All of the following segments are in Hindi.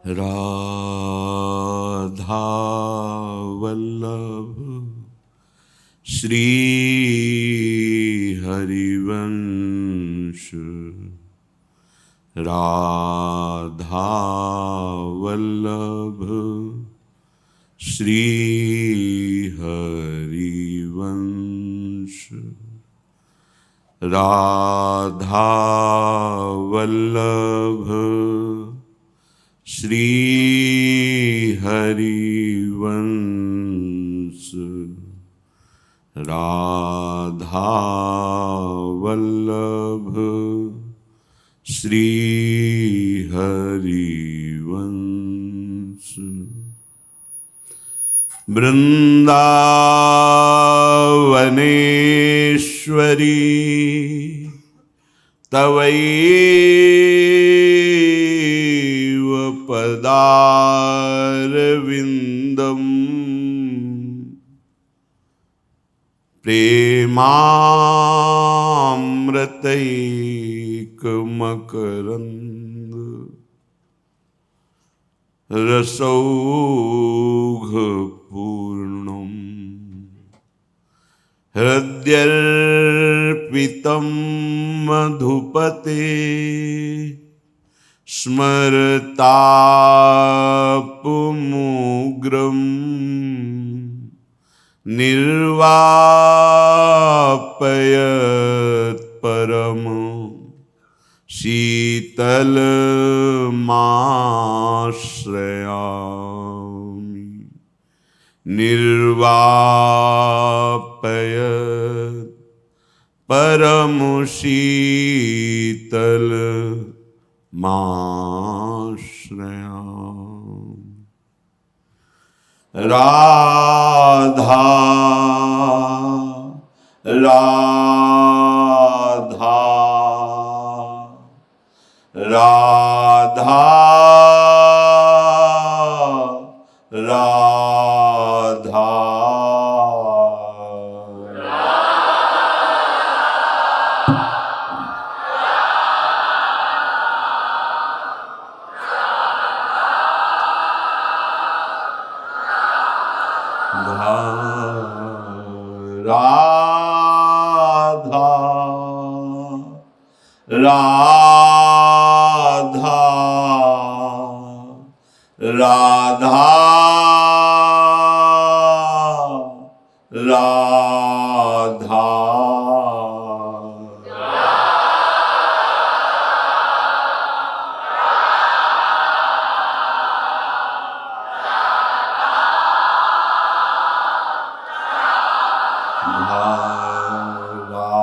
राधा वल्लभ श्री हरिवंश। राधा वल्लभ श्री हरिवंश। राधा वल्लभ श्री हरिवंश। राधा वल्लभ श्री हरिवंश। वृंदावनेश्वरी तवैव पदारविन्दम् प्रेमामृतैकमकरन्द रसौघपूर्णम् हृद्यर्पितं मधुपते स्मरतापमुग्रम् निर्वापयत् परम शीतलमाश्रयामि। निर्वापयत् परम शीतलमाश्रयामि। राधा राधा राधा राधा राधा राधा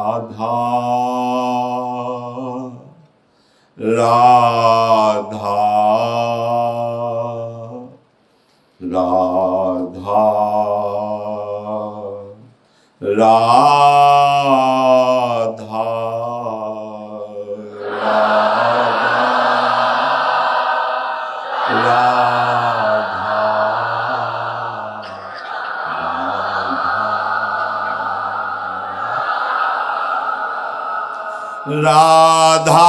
राधा राधा राधा राधा राधा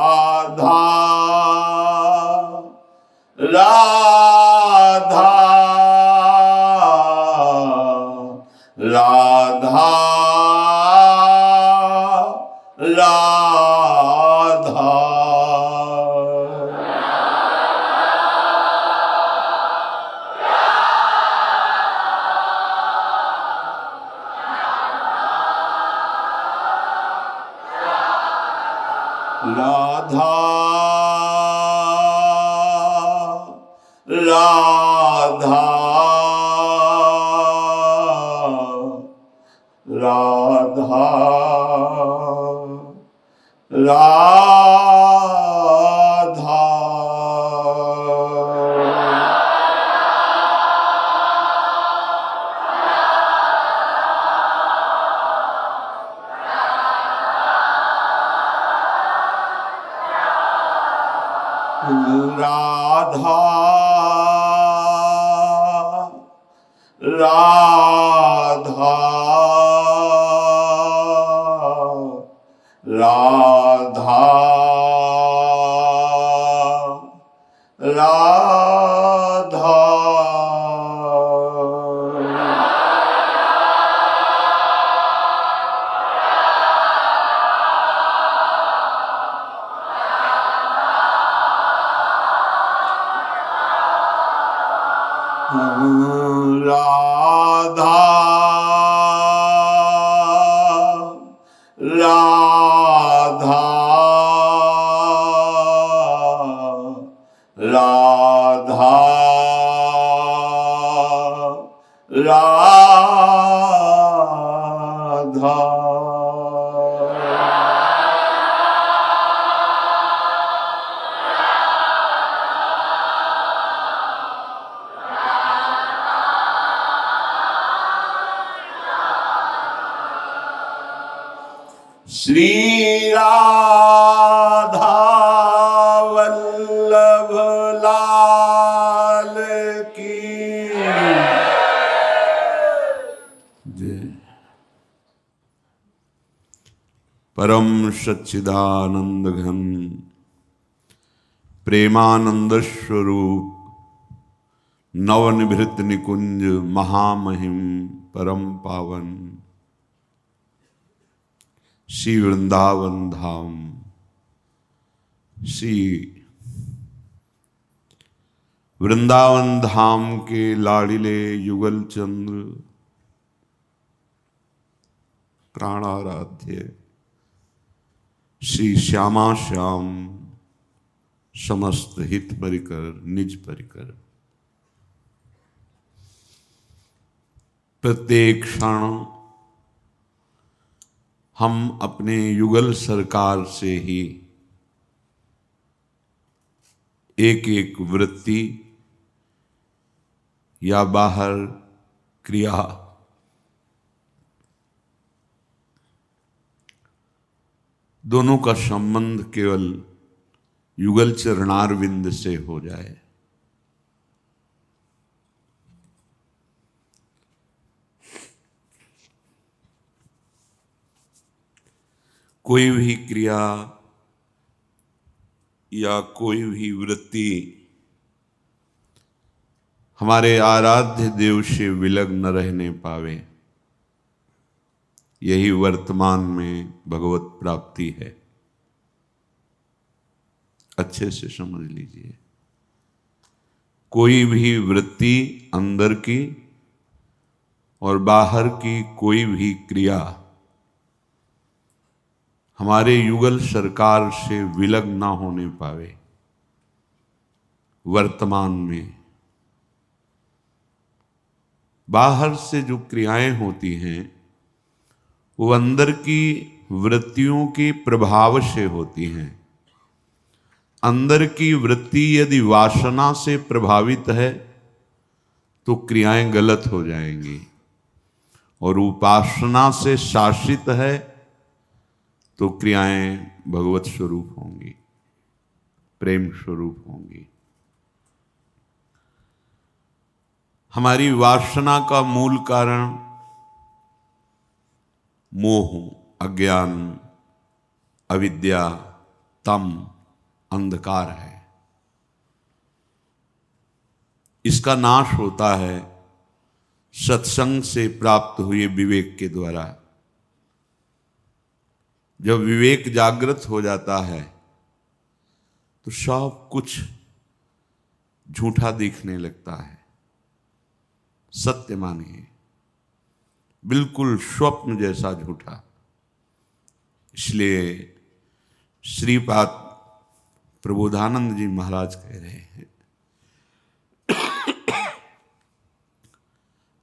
राधा राधा राधा राधा राधा राधा राधा राधा राधा राधा राधा राधा राधा राधा राधा श्री राधा वल्लभ लाल की जय। परम सच्चिदानंद घन प्रेमानंद स्वरूप नवनिभृत निकुंज महामहिम परम पावन श्री वृंदावन धाम श्री वृंदावन धाम के लाड़िले युगल चंद्र प्राणाराध्य श्री श्यामा श्याम समस्त हित परिकर निज परिकर प्रत्येक क्षण हम अपने युगल सरकार से ही एक एक वृत्ति या बाहर क्रिया दोनों का संबंध केवल युगल चरणारविंद से हो जाए। कोई भी क्रिया या कोई भी वृत्ति हमारे आराध्य देव से विलग न रहने पावे, यही वर्तमान में भगवत प्राप्ति है। अच्छे से समझ लीजिए, कोई भी वृत्ति अंदर की और बाहर की कोई भी क्रिया हमारे युगल सरकार से विलग ना होने पावे। वर्तमान में बाहर से जो क्रियाएं होती हैं वो अंदर की वृत्तियों के प्रभाव से होती हैं। अंदर की वृत्ति यदि वासना से प्रभावित है तो क्रियाएं गलत हो जाएंगी, और उपासना से शासित है तो क्रियाएं भगवत स्वरूप होंगी, प्रेम स्वरूप होंगी। हमारी वासना का मूल कारण मोह, अज्ञान, अविद्या, तम, अंधकार है। इसका नाश होता है सत्संग से प्राप्त हुए विवेक के द्वारा। जब विवेक जागृत हो जाता है तो सब कुछ झूठा दिखने लगता है। सत्य मानिए, बिल्कुल स्वप्न जैसा झूठा। इसलिए श्रीपाद प्रबोधानंद जी महाराज कह रहे हैं,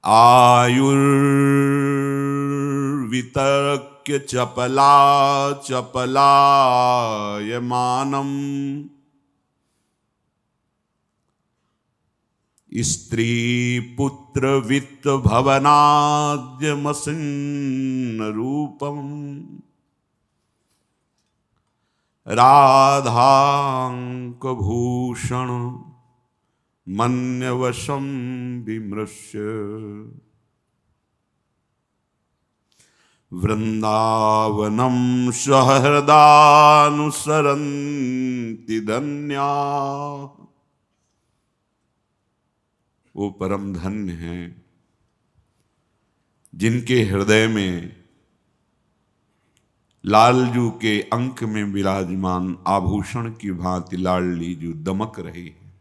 आयुर्वितर्क्य चपला चपलायमानम् स्त्री पुत्र वित्त भवनाद्यमसिन्न रूपम् राधांक भूषण मन्यवशं विमृश्य वृंदावनं सहृदानुसरन्ति धन्या। वो परम धन्य हैं जिनके हृदय में लालजू के अंक में विराजमान आभूषण की भांति लाडली जो दमक रही है।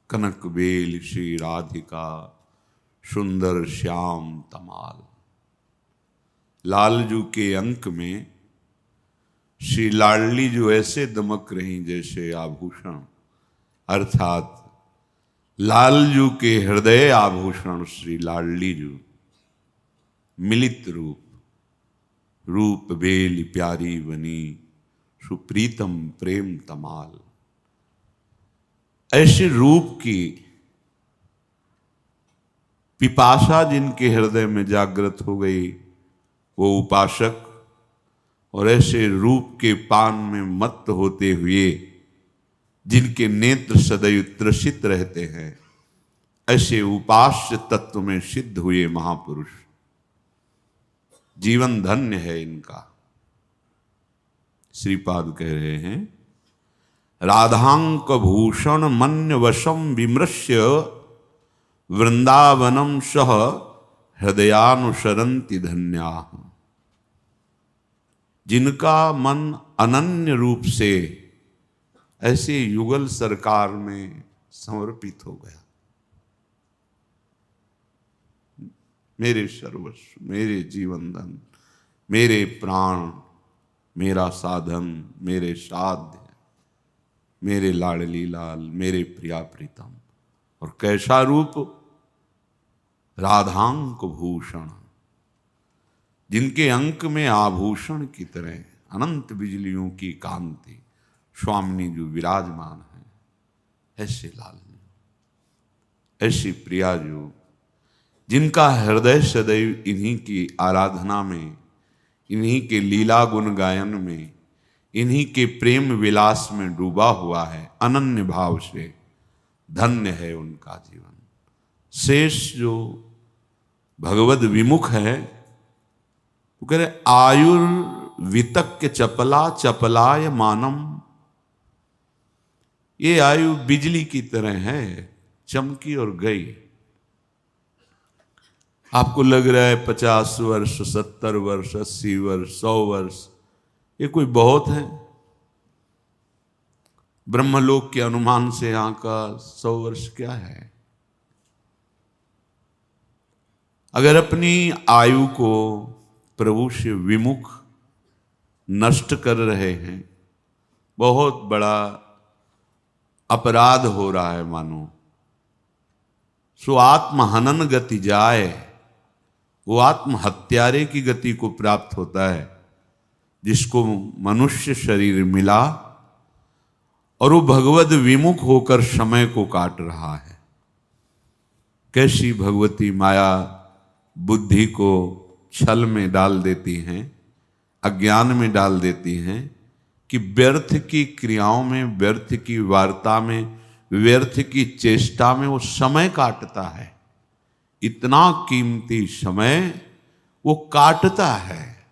कनक बेल श्री राधिका सुंदर श्याम तमाल। लालजू के अंक में श्री लाडली जो ऐसे दमक रही जैसे आभूषण, अर्थात लालजू के हृदय आभूषण श्री लाडली जू मिलित रूप, रूप बेल प्यारी बनी सुप्रीतम प्रेम तमाल। ऐसे रूप की पिपासा जिनके हृदय में जागृत हो गई वो उपासक, और ऐसे रूप के पान में मत्त होते हुए जिनके नेत्र सदैव त्रसित रहते हैं, ऐसे उपास्य तत्व में सिद्ध हुए महापुरुष। जीवन धन्य है इनका। श्रीपाद कह रहे हैं, राधांक भूषण मन्य वशम विमृश्य वृंदावनम सह हृदयानुसरन्ति धन्या। जिनका मन अनन्य रूप से ऐसे युगल सरकार में समर्पित हो गया। मेरे सर्वस्व, मेरे जीवन धन, मेरे प्राण, मेरा साधन, मेरे साध्य, मेरे लाडली लाल, मेरे प्रिया प्रीतम। और कैसा रूप? राधांक भूषण, जिनके अंक में आभूषण की तरह अनंत बिजलियों की कांति स्वामिनी जो विराजमान है, ऐसे लाल, ऐसी प्रिया जो, जिनका हृदय सदैव इन्हीं की आराधना में, इन्हीं के लीला गुण गायन में, इन्हीं के प्रेम विलास में डूबा हुआ है अनन्य भाव से। धन्य है उनका जीवन। शेष जो भगवद विमुख है वो कह रहे आयुर्वितक्य चपला चपलाय मानम। ये आयु बिजली की तरह है, चमकी और गई। आपको लग रहा है 50 वर्ष, 70 वर्ष, 80 वर्ष, 100 वर्ष ये कोई बहुत है? ब्रह्मलोक के अनुमान से यहां का 100 वर्ष क्या है? अगर अपनी आयु को प्रभु से विमुख नष्ट कर रहे हैं, बहुत बड़ा अपराध हो रहा है मानो। सो आत्महनन गति जाए, वो आत्महत्यारे की गति को प्राप्त होता है जिसको मनुष्य शरीर मिला और वो भगवद विमुख होकर समय को काट रहा है। कैसी भगवती माया बुद्धि को छल में डाल देती हैं, अज्ञान में डाल देती हैं कि व्यर्थ की क्रियाओं में, व्यर्थ की वार्ता में, व्यर्थ की चेष्टा में वो समय काटता है। इतना कीमती समय वो काटता है।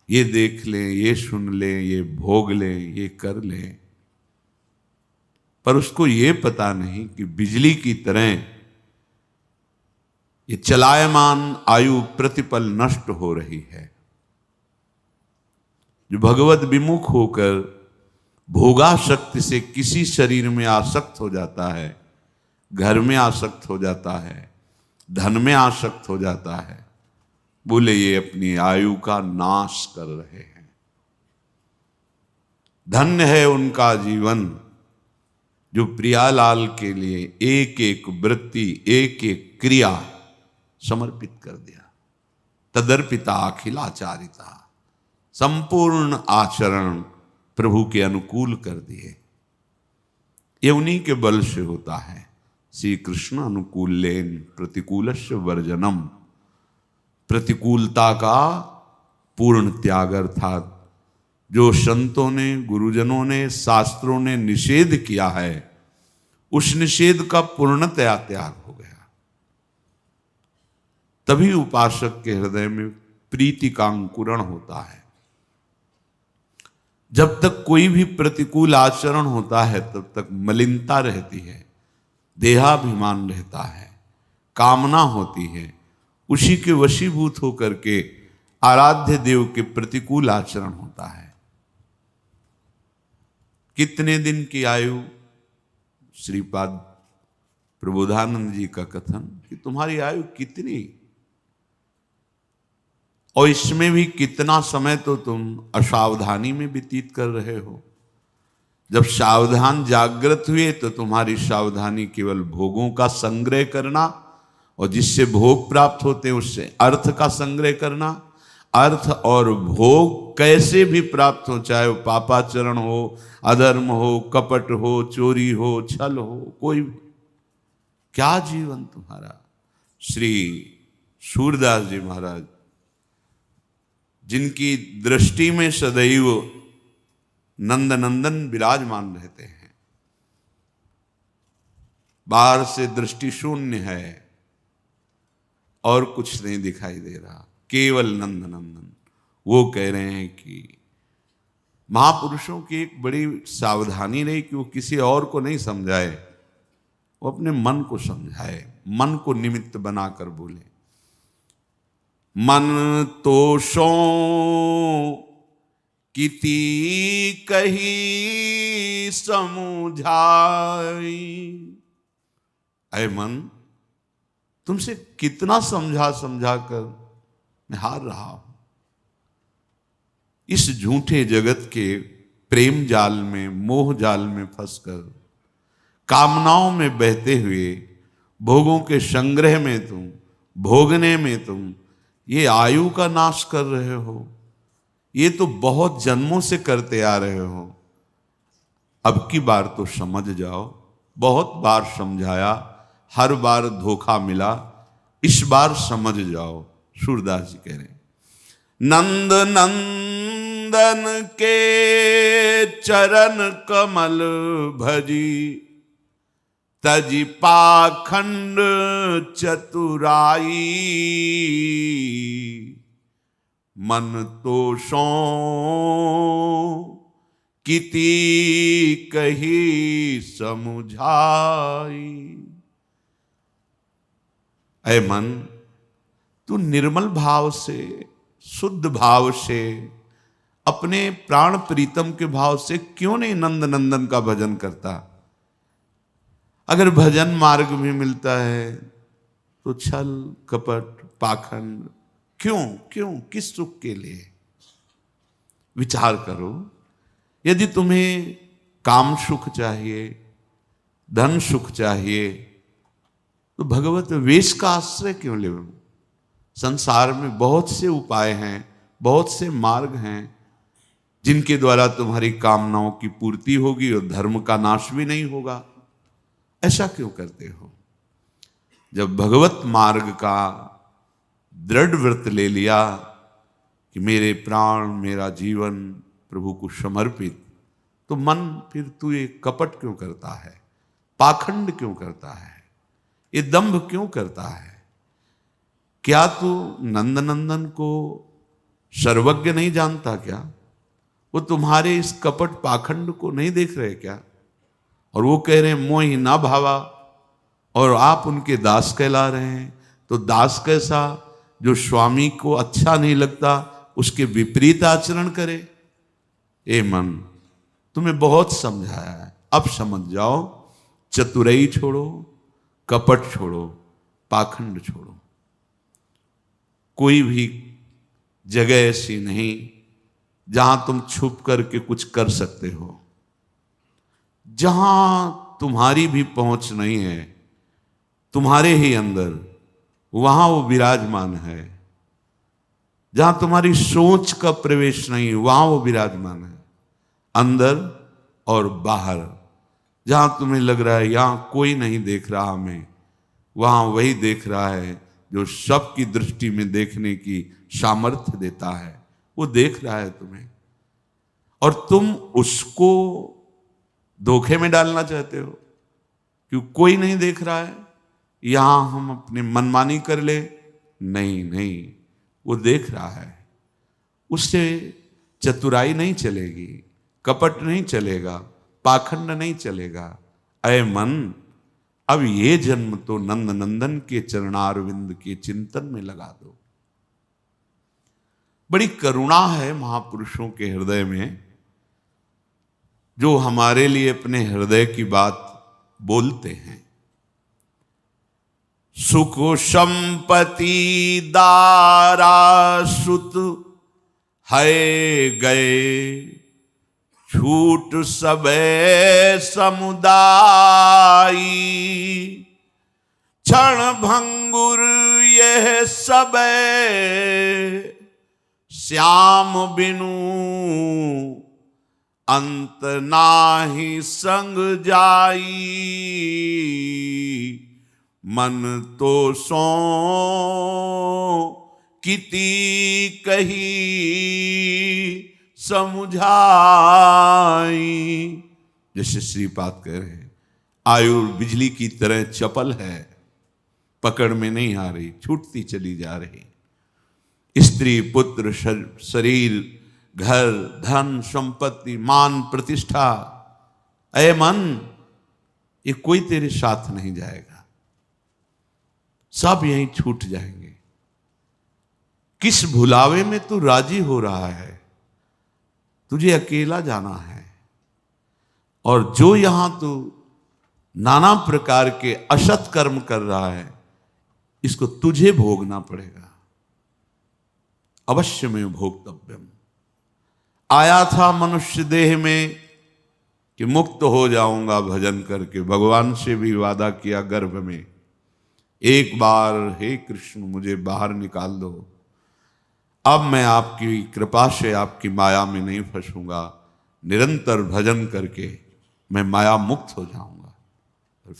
ये देख ले, ये सुन ले, ये भोग ले, ये कर ले, पर उसको ये पता नहीं कि बिजली की तरह ये चलायमान आयु प्रतिपल नष्ट हो रही है। जो भगवत विमुख होकर भोगाशक्ति से किसी शरीर में आसक्त हो जाता है, घर में आसक्त हो जाता है, धन में आसक्त हो जाता है, बोले ये अपनी आयु का नाश कर रहे हैं। धन्य है उनका जीवन जो प्रियालाल के लिए एक एक वृत्ति, एक एक क्रिया समर्पित कर दिया। तदर्पिता अखिलाचारिता, संपूर्ण आचरण प्रभु के अनुकूल कर दिए। ये उन्हीं के बल से होता है। श्री कृष्ण अनुकूलेन प्रतिकूलस्य वर्जनम, प्रतिकूलता का पूर्ण त्याग, अर्थात जो संतों ने, गुरुजनों ने, शास्त्रों ने निषेध किया है, उस निषेध का पूर्णतया त्याग हो गया। तभी उपासक के हृदय में प्रीति का अंकुरण होता है। जब तक कोई भी प्रतिकूल आचरण होता है तब तक मलिनता रहती है, देहाभिमान रहता है, कामना होती है, उसी के वशीभूत होकर के आराध्य देव के प्रतिकूल आचरण होता है। कितने दिन की आयु, श्रीपाद प्रबोधानंद जी का कथन कि तुम्हारी आयु कितनी, और इसमें भी कितना समय तो तुम असावधानी में व्यतीत कर रहे हो। जब सावधान जागृत हुए तो तुम्हारी सावधानी केवल भोगों का संग्रह करना, और जिससे भोग प्राप्त होते हैं उससे अर्थ का संग्रह करना। अर्थ और भोग कैसे भी प्राप्त हो, चाहे वो पापाचरण हो, अधर्म हो, कपट हो, चोरी हो, छल हो, कोई भी। क्या जीवन तुम्हारा। श्री सूरदास जी महाराज, जिनकी दृष्टि में सदैव नंद नंदन विराजमान रहते हैं, बाहर से दृष्टि शून्य है और कुछ नहीं दिखाई दे रहा, केवल नंद नंदन। वो कह रहे हैं कि महापुरुषों की एक बड़ी सावधानी रही कि वो किसी और को नहीं समझाए, वो अपने मन को समझाए, मन को निमित्त बनाकर बोले। मन तोषों किति कही समझाई। ऐ मन, तुमसे कितना समझा समझा कर मैं हार रहा हूं। इस झूठे जगत के प्रेम जाल में, मोह जाल में फंसकर, कामनाओं में बहते हुए, भोगों के संग्रह में तुम, भोगने में तुम ये आयु का नाश कर रहे हो। ये तो बहुत जन्मों से करते आ रहे हो। अब की बार तो समझ जाओ। बहुत बार समझाया, हर बार धोखा मिला, इस बार समझ जाओ। सूरदास जी कह रहे हैं, नंद नंदन के चरण कमल भजी, तजी पाखंड चतुराई। मन तोषों किति कही समुझाई। ऐ मन, तू निर्मल भाव से, शुद्ध भाव से, अपने प्राण प्रीतम के भाव से क्यों नहीं नंद नंदन का भजन करता। अगर भजन मार्ग में मिलता है तो छल, कपट, पाखंड क्यों क्यों, किस सुख के लिए? विचार करो। यदि तुम्हें काम सुख चाहिए, धन सुख चाहिए, तो भगवत वेश का आश्रय क्यों ले? संसार में बहुत से उपाय हैं, बहुत से मार्ग हैं जिनके द्वारा तुम्हारी कामनाओं की पूर्ति होगी और धर्म का नाश भी नहीं होगा। ऐसा क्यों करते हो? जब भगवत मार्ग का दृढ़ व्रत ले लिया कि मेरे प्राण, मेरा जीवन प्रभु को समर्पित, तो मन फिर तू ये कपट क्यों करता है, पाखंड क्यों करता है, ये दंभ क्यों करता है? क्या तू नंदनंदन को सर्वज्ञ नहीं जानता क्या? वो तुम्हारे इस कपट पाखंड को नहीं देख रहे क्या? और वो कह रहे हैं मोहि ना भावा, और आप उनके दास कहला रहे हैं। तो दास कैसा? जो स्वामी को अच्छा नहीं लगता उसके विपरीत आचरण करे। ए मन, तुम्हें बहुत समझाया है, अब समझ जाओ। चतुराई छोड़ो, कपट छोड़ो, पाखंड छोड़ो। कोई भी जगह ऐसी नहीं जहां तुम छुप करके कुछ कर सकते हो। जहां तुम्हारी भी पहुंच नहीं है, तुम्हारे ही अंदर, वहां वो विराजमान है। जहां तुम्हारी सोच का प्रवेश नहीं, वहां वो विराजमान है। अंदर और बाहर, जहां तुम्हें लग रहा है यहां कोई नहीं देख रहा हमें, वहां वही देख रहा है जो सबकी दृष्टि में देखने की सामर्थ्य देता है। वो देख रहा है तुम्हें, और तुम उसको धोखे में डालना चाहते हो क्यों कोई नहीं देख रहा है, यहां हम अपनी मनमानी कर ले। नहीं नहीं, वो देख रहा है। उससे चतुराई नहीं चलेगी, कपट नहीं चलेगा, पाखंड नहीं चलेगा। अय मन, अब ये जन्म तो नंद नंदन के चरणारविंद के चिंतन में लगा दो। बड़ी करुणा है महापुरुषों के हृदय में, जो हमारे लिए अपने हृदय की बात बोलते हैं। सुख संपत्ति दारा सुत है गए, छूट सबे समुदायी। क्षण भंगुर यह सबे, श्याम बिनु अंत नाही संग जाई। मन तो सो किती कही समझाई। जैसे श्रीपाद कह रहे हैं, आयु बिजली की तरह चपल है, पकड़ में नहीं आ रही, छूटती चली जा रही। स्त्री पुत्र शरीर घर धन संपत्ति मान प्रतिष्ठा, अय मन ये कोई तेरे साथ नहीं जाएगा, सब यहीं छूट जाएंगे। किस भुलावे में तू राजी हो रहा है? तुझे अकेला जाना है, और जो यहां तू नाना प्रकार के असत कर्म कर रहा है, इसको तुझे भोगना पड़ेगा। अवश्य में भोक्तव्यम। आया था मनुष्य देह में कि मुक्त हो जाऊंगा भजन करके, भगवान से भी वादा किया गर्भ में, एक बार हे कृष्ण मुझे बाहर निकाल दो, अब मैं आपकी कृपा से आपकी माया में नहीं फंसूंगा, निरंतर भजन करके मैं माया मुक्त हो जाऊंगा। और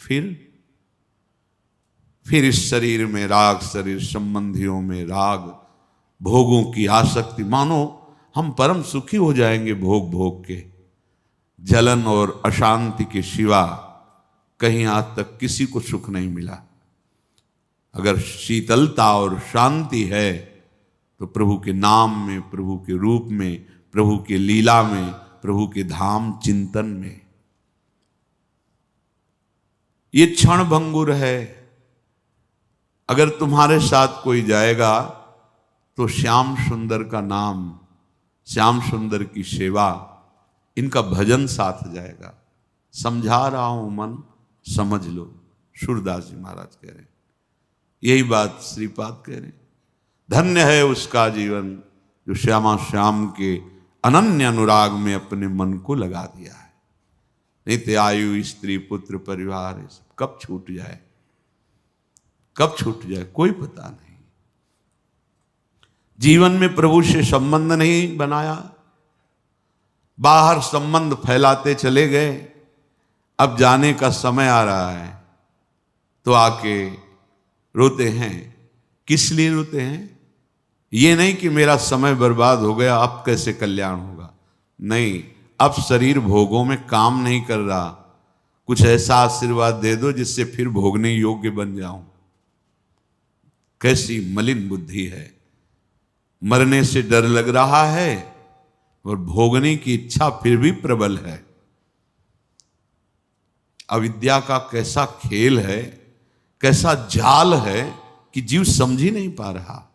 फिर इस शरीर में राग, शरीर संबंधियों में राग, भोगों की आसक्ति, मानो हम परम सुखी हो जाएंगे भोग भोग के। जलन और अशांति के सिवा कहीं आज तक किसी को सुख नहीं मिला। अगर शीतलता और शांति है तो प्रभु के नाम में, प्रभु के रूप में, प्रभु के लीला में, प्रभु के धाम चिंतन में। ये क्षण भंगुर है। अगर तुम्हारे साथ कोई जाएगा तो श्याम सुंदर का नाम, श्याम सुंदर की सेवा, इनका भजन साथ जाएगा। समझा रहा हूं मन, समझ लो, सूरदास जी महाराज कह रहे हैं। यही बात श्रीपाद कह रहे हैं। धन्य है उसका जीवन जो श्यामा श्याम के अनन्य अनुराग में अपने मन को लगा दिया है। नहीं तो आयु, स्त्री, पुत्र, परिवार, सब कब छूट जाए, कब छूट जाए कोई पता नहीं। जीवन में प्रभु से संबंध नहीं बनाया, बाहर संबंध फैलाते चले गए। अब जाने का समय आ रहा है तो आके रोते हैं। किस लिए रोते हैं? ये नहीं कि मेरा समय बर्बाद हो गया, अब कैसे कल्याण होगा। नहीं, अब शरीर भोगों में काम नहीं कर रहा, कुछ ऐसा आशीर्वाद दे दो जिससे फिर भोगने योग्य बन जाऊं। कैसी मलिन बुद्धि है। मरने से डर लग रहा है और भोगने की इच्छा फिर भी प्रबल है। अविद्या का कैसा खेल है, कैसा जाल है कि जीव समझ ही नहीं पा रहा।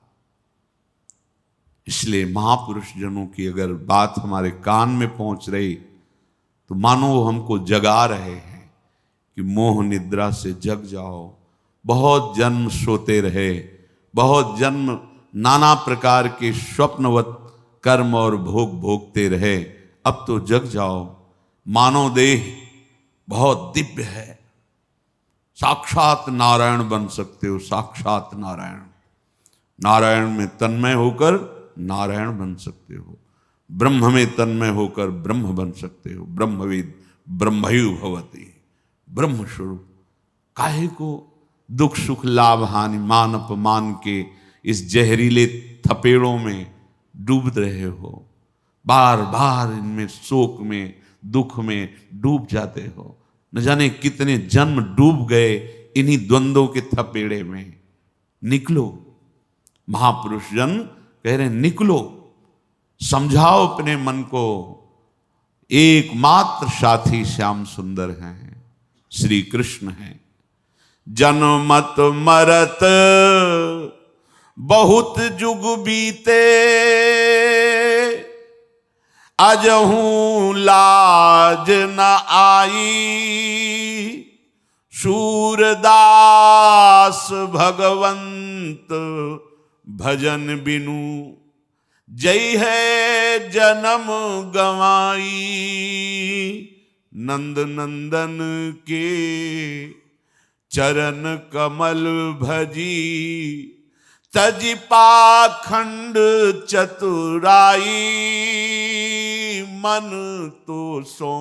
इसलिए महापुरुष जनों की अगर बात हमारे कान में पहुंच रही तो मानो वो हमको जगा रहे हैं कि मोह निद्रा से जग जाओ, बहुत जन्म सोते रहे, बहुत जन्म नाना प्रकार के स्वप्नवत कर्म और भोग भोगते रहे। अब तो जग जाओ, मानव देह बहुत दिव्य है, साक्षात नारायण बन सकते हो, साक्षात नारायण। नारायण में तन्मय होकर नारायण बन सकते हो, ब्रह्म में तन्मय होकर ब्रह्म बन सकते हो। ब्रह्मविद ब्रह्मयु भवति, ब्रह्म स्वरूप। काहे को दुख सुख लाभ हानि मान अपमान के इस जहरीले थपेड़ों में डूब रहे हो? बार बार इनमें शोक में दुख में डूब जाते हो। न जाने कितने जन्म डूब गए इन्हीं द्वंद्वों के थपेड़े में। निकलो, महापुरुष जन कह रहे निकलो, समझाओ अपने मन को, एकमात्र साथी श्याम सुंदर हैं, श्री कृष्ण हैं। जन्मत मरत बहुत जुग बीते, अजहू लाज न आई, सूरदास भगवंत भजन बिनु, जय है जन्म गवाई। नंद नंदन के चरण कमल भजी, तजि पाखंड चतुराई। मन तो सो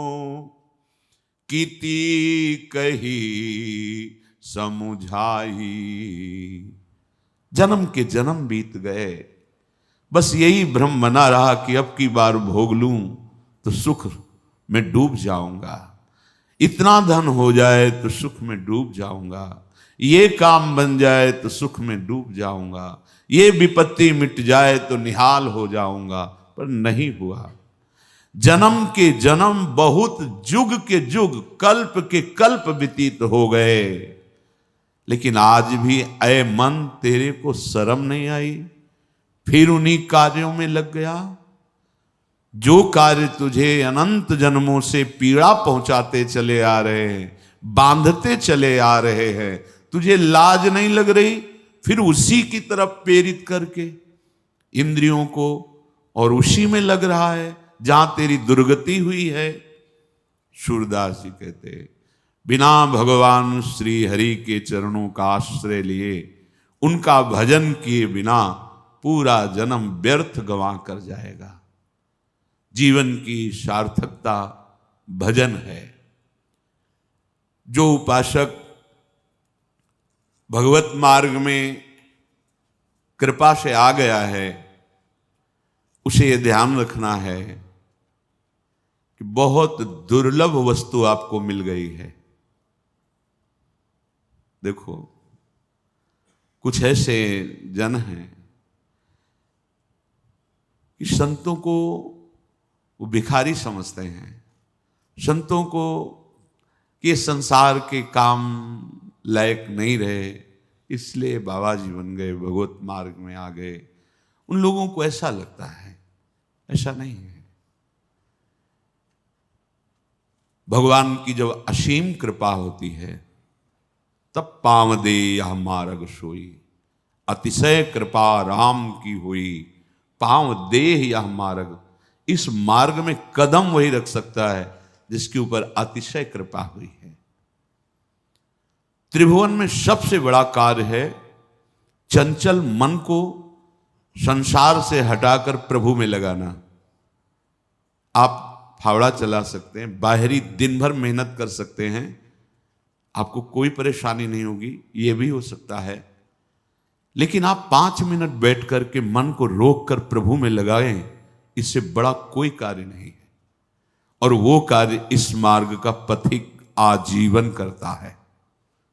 कीति कही समुझाई। जन्म के जन्म बीत गए, बस यही भ्रम बना रहा कि अब की बार भोग लूं तो सुख में डूब जाऊंगा, इतना धन हो जाए तो सुख में डूब जाऊंगा, ये काम बन जाए तो सुख में डूब जाऊंगा, ये विपत्ति मिट जाए तो निहाल हो जाऊंगा। पर नहीं हुआ। जन्म के जन्म, बहुत जुग के जुग, कल्प के कल्प व्यतीत हो गए, लेकिन आज भी ऐ मन तेरे को शर्म नहीं आई? फिर उन्हीं कार्यों में लग गया जो कार्य तुझे अनंत जन्मों से पीड़ा पहुंचाते चले आ रहे हैं, बांधते चले आ रहे हैं। तुझे लाज नहीं लग रही? फिर उसी की तरफ प्रेरित करके इंद्रियों को, और उसी में लग रहा है जहां तेरी दुर्गति हुई है। सूरदास जी कहते, बिना भगवान श्री हरि के चरणों का आश्रय लिए, उनका भजन किए बिना पूरा जन्म व्यर्थ गंवा कर जाएगा। जीवन की सार्थकता भजन है। जो उपासक भगवत मार्ग में कृपा से आ गया है, उसे यह ध्यान रखना है कि बहुत दुर्लभ वस्तु आपको मिल गई है। देखो, कुछ ऐसे जन हैं कि संतों को वो भिखारी समझते हैं, संतों को कि संसार के काम लायक नहीं रहे, इसलिए बाबा जी बन गए, भगवत मार्ग में आ गए। उन लोगों को ऐसा लगता है, ऐसा नहीं है। भगवान की जब असीम कृपा होती है तब पाँव दे यह मार्ग सोई, अतिशय कृपा राम की हुई, पाँव दे यह मार्ग। इस मार्ग में कदम वही रख सकता है जिसके ऊपर अतिशय कृपा हुई है। त्रिभुवन में सबसे बड़ा कार्य है चंचल मन को संसार से हटाकर प्रभु में लगाना। आप फावड़ा चला सकते हैं, बाहरी दिन भर मेहनत कर सकते हैं, आपको कोई परेशानी नहीं होगी, यह भी हो सकता है। लेकिन आप 5 मिनट बैठ करके मन को रोक कर प्रभु में लगाएं, इससे बड़ा कोई कार्य नहीं है। और वो कार्य इस मार्ग का पथिक आजीवन करता है,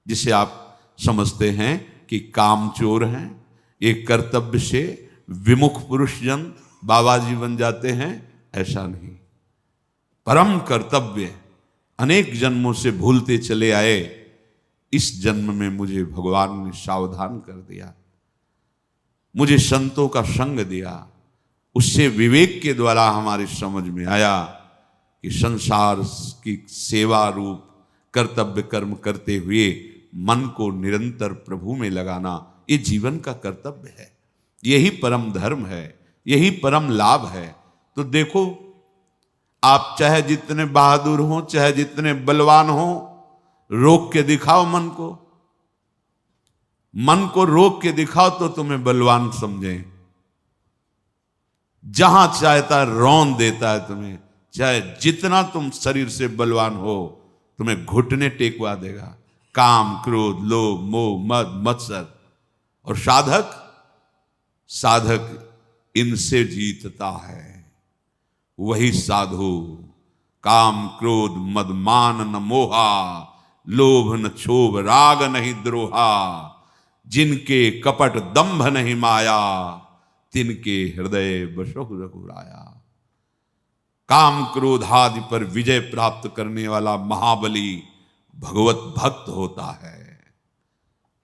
जिसे आप समझते हैं कि कामचोर हैं, एक कर्तव्य से विमुख पुरुष जन बाबा जी बन जाते हैं, ऐसा नहीं। परम कर्तव्य अनेक जन्मों से भूलते चले आए, इस जन्म में मुझे भगवान ने सावधान कर दिया, मुझे संतों का संग दिया, उससे विवेक के द्वारा हमारी समझ में आया कि संसार की सेवा रूप कर्तव्य कर्म करते हुए मन को निरंतर प्रभु में लगाना, ये जीवन का कर्तव्य है। यही परम धर्म है, यही परम लाभ है। तो देखो, आप चाहे जितने बहादुर हो, चाहे जितने बलवान हो, रोक के दिखाओ मन को। मन को रोक के दिखाओ तो तुम्हें बलवान समझें। जहां चाहता रौन देता है तुम्हें। चाहे जितना तुम शरीर से बलवान हो, तुम्हें घुटने टेकवा देगा। काम, क्रोध, लोभ, मोह, मद, मत्सर। और साधक इनसे जीतता है। वही साधु काम, क्रोध, मद, मान न मोहा, लोभ न क्षोभ, राग नहीं द्रोहा, जिनके कपट दंभ नहीं माया, तिनके हृदय बसहु रघुराया। काम क्रोध आदि पर विजय प्राप्त करने वाला महाबली भगवत भक्त होता है।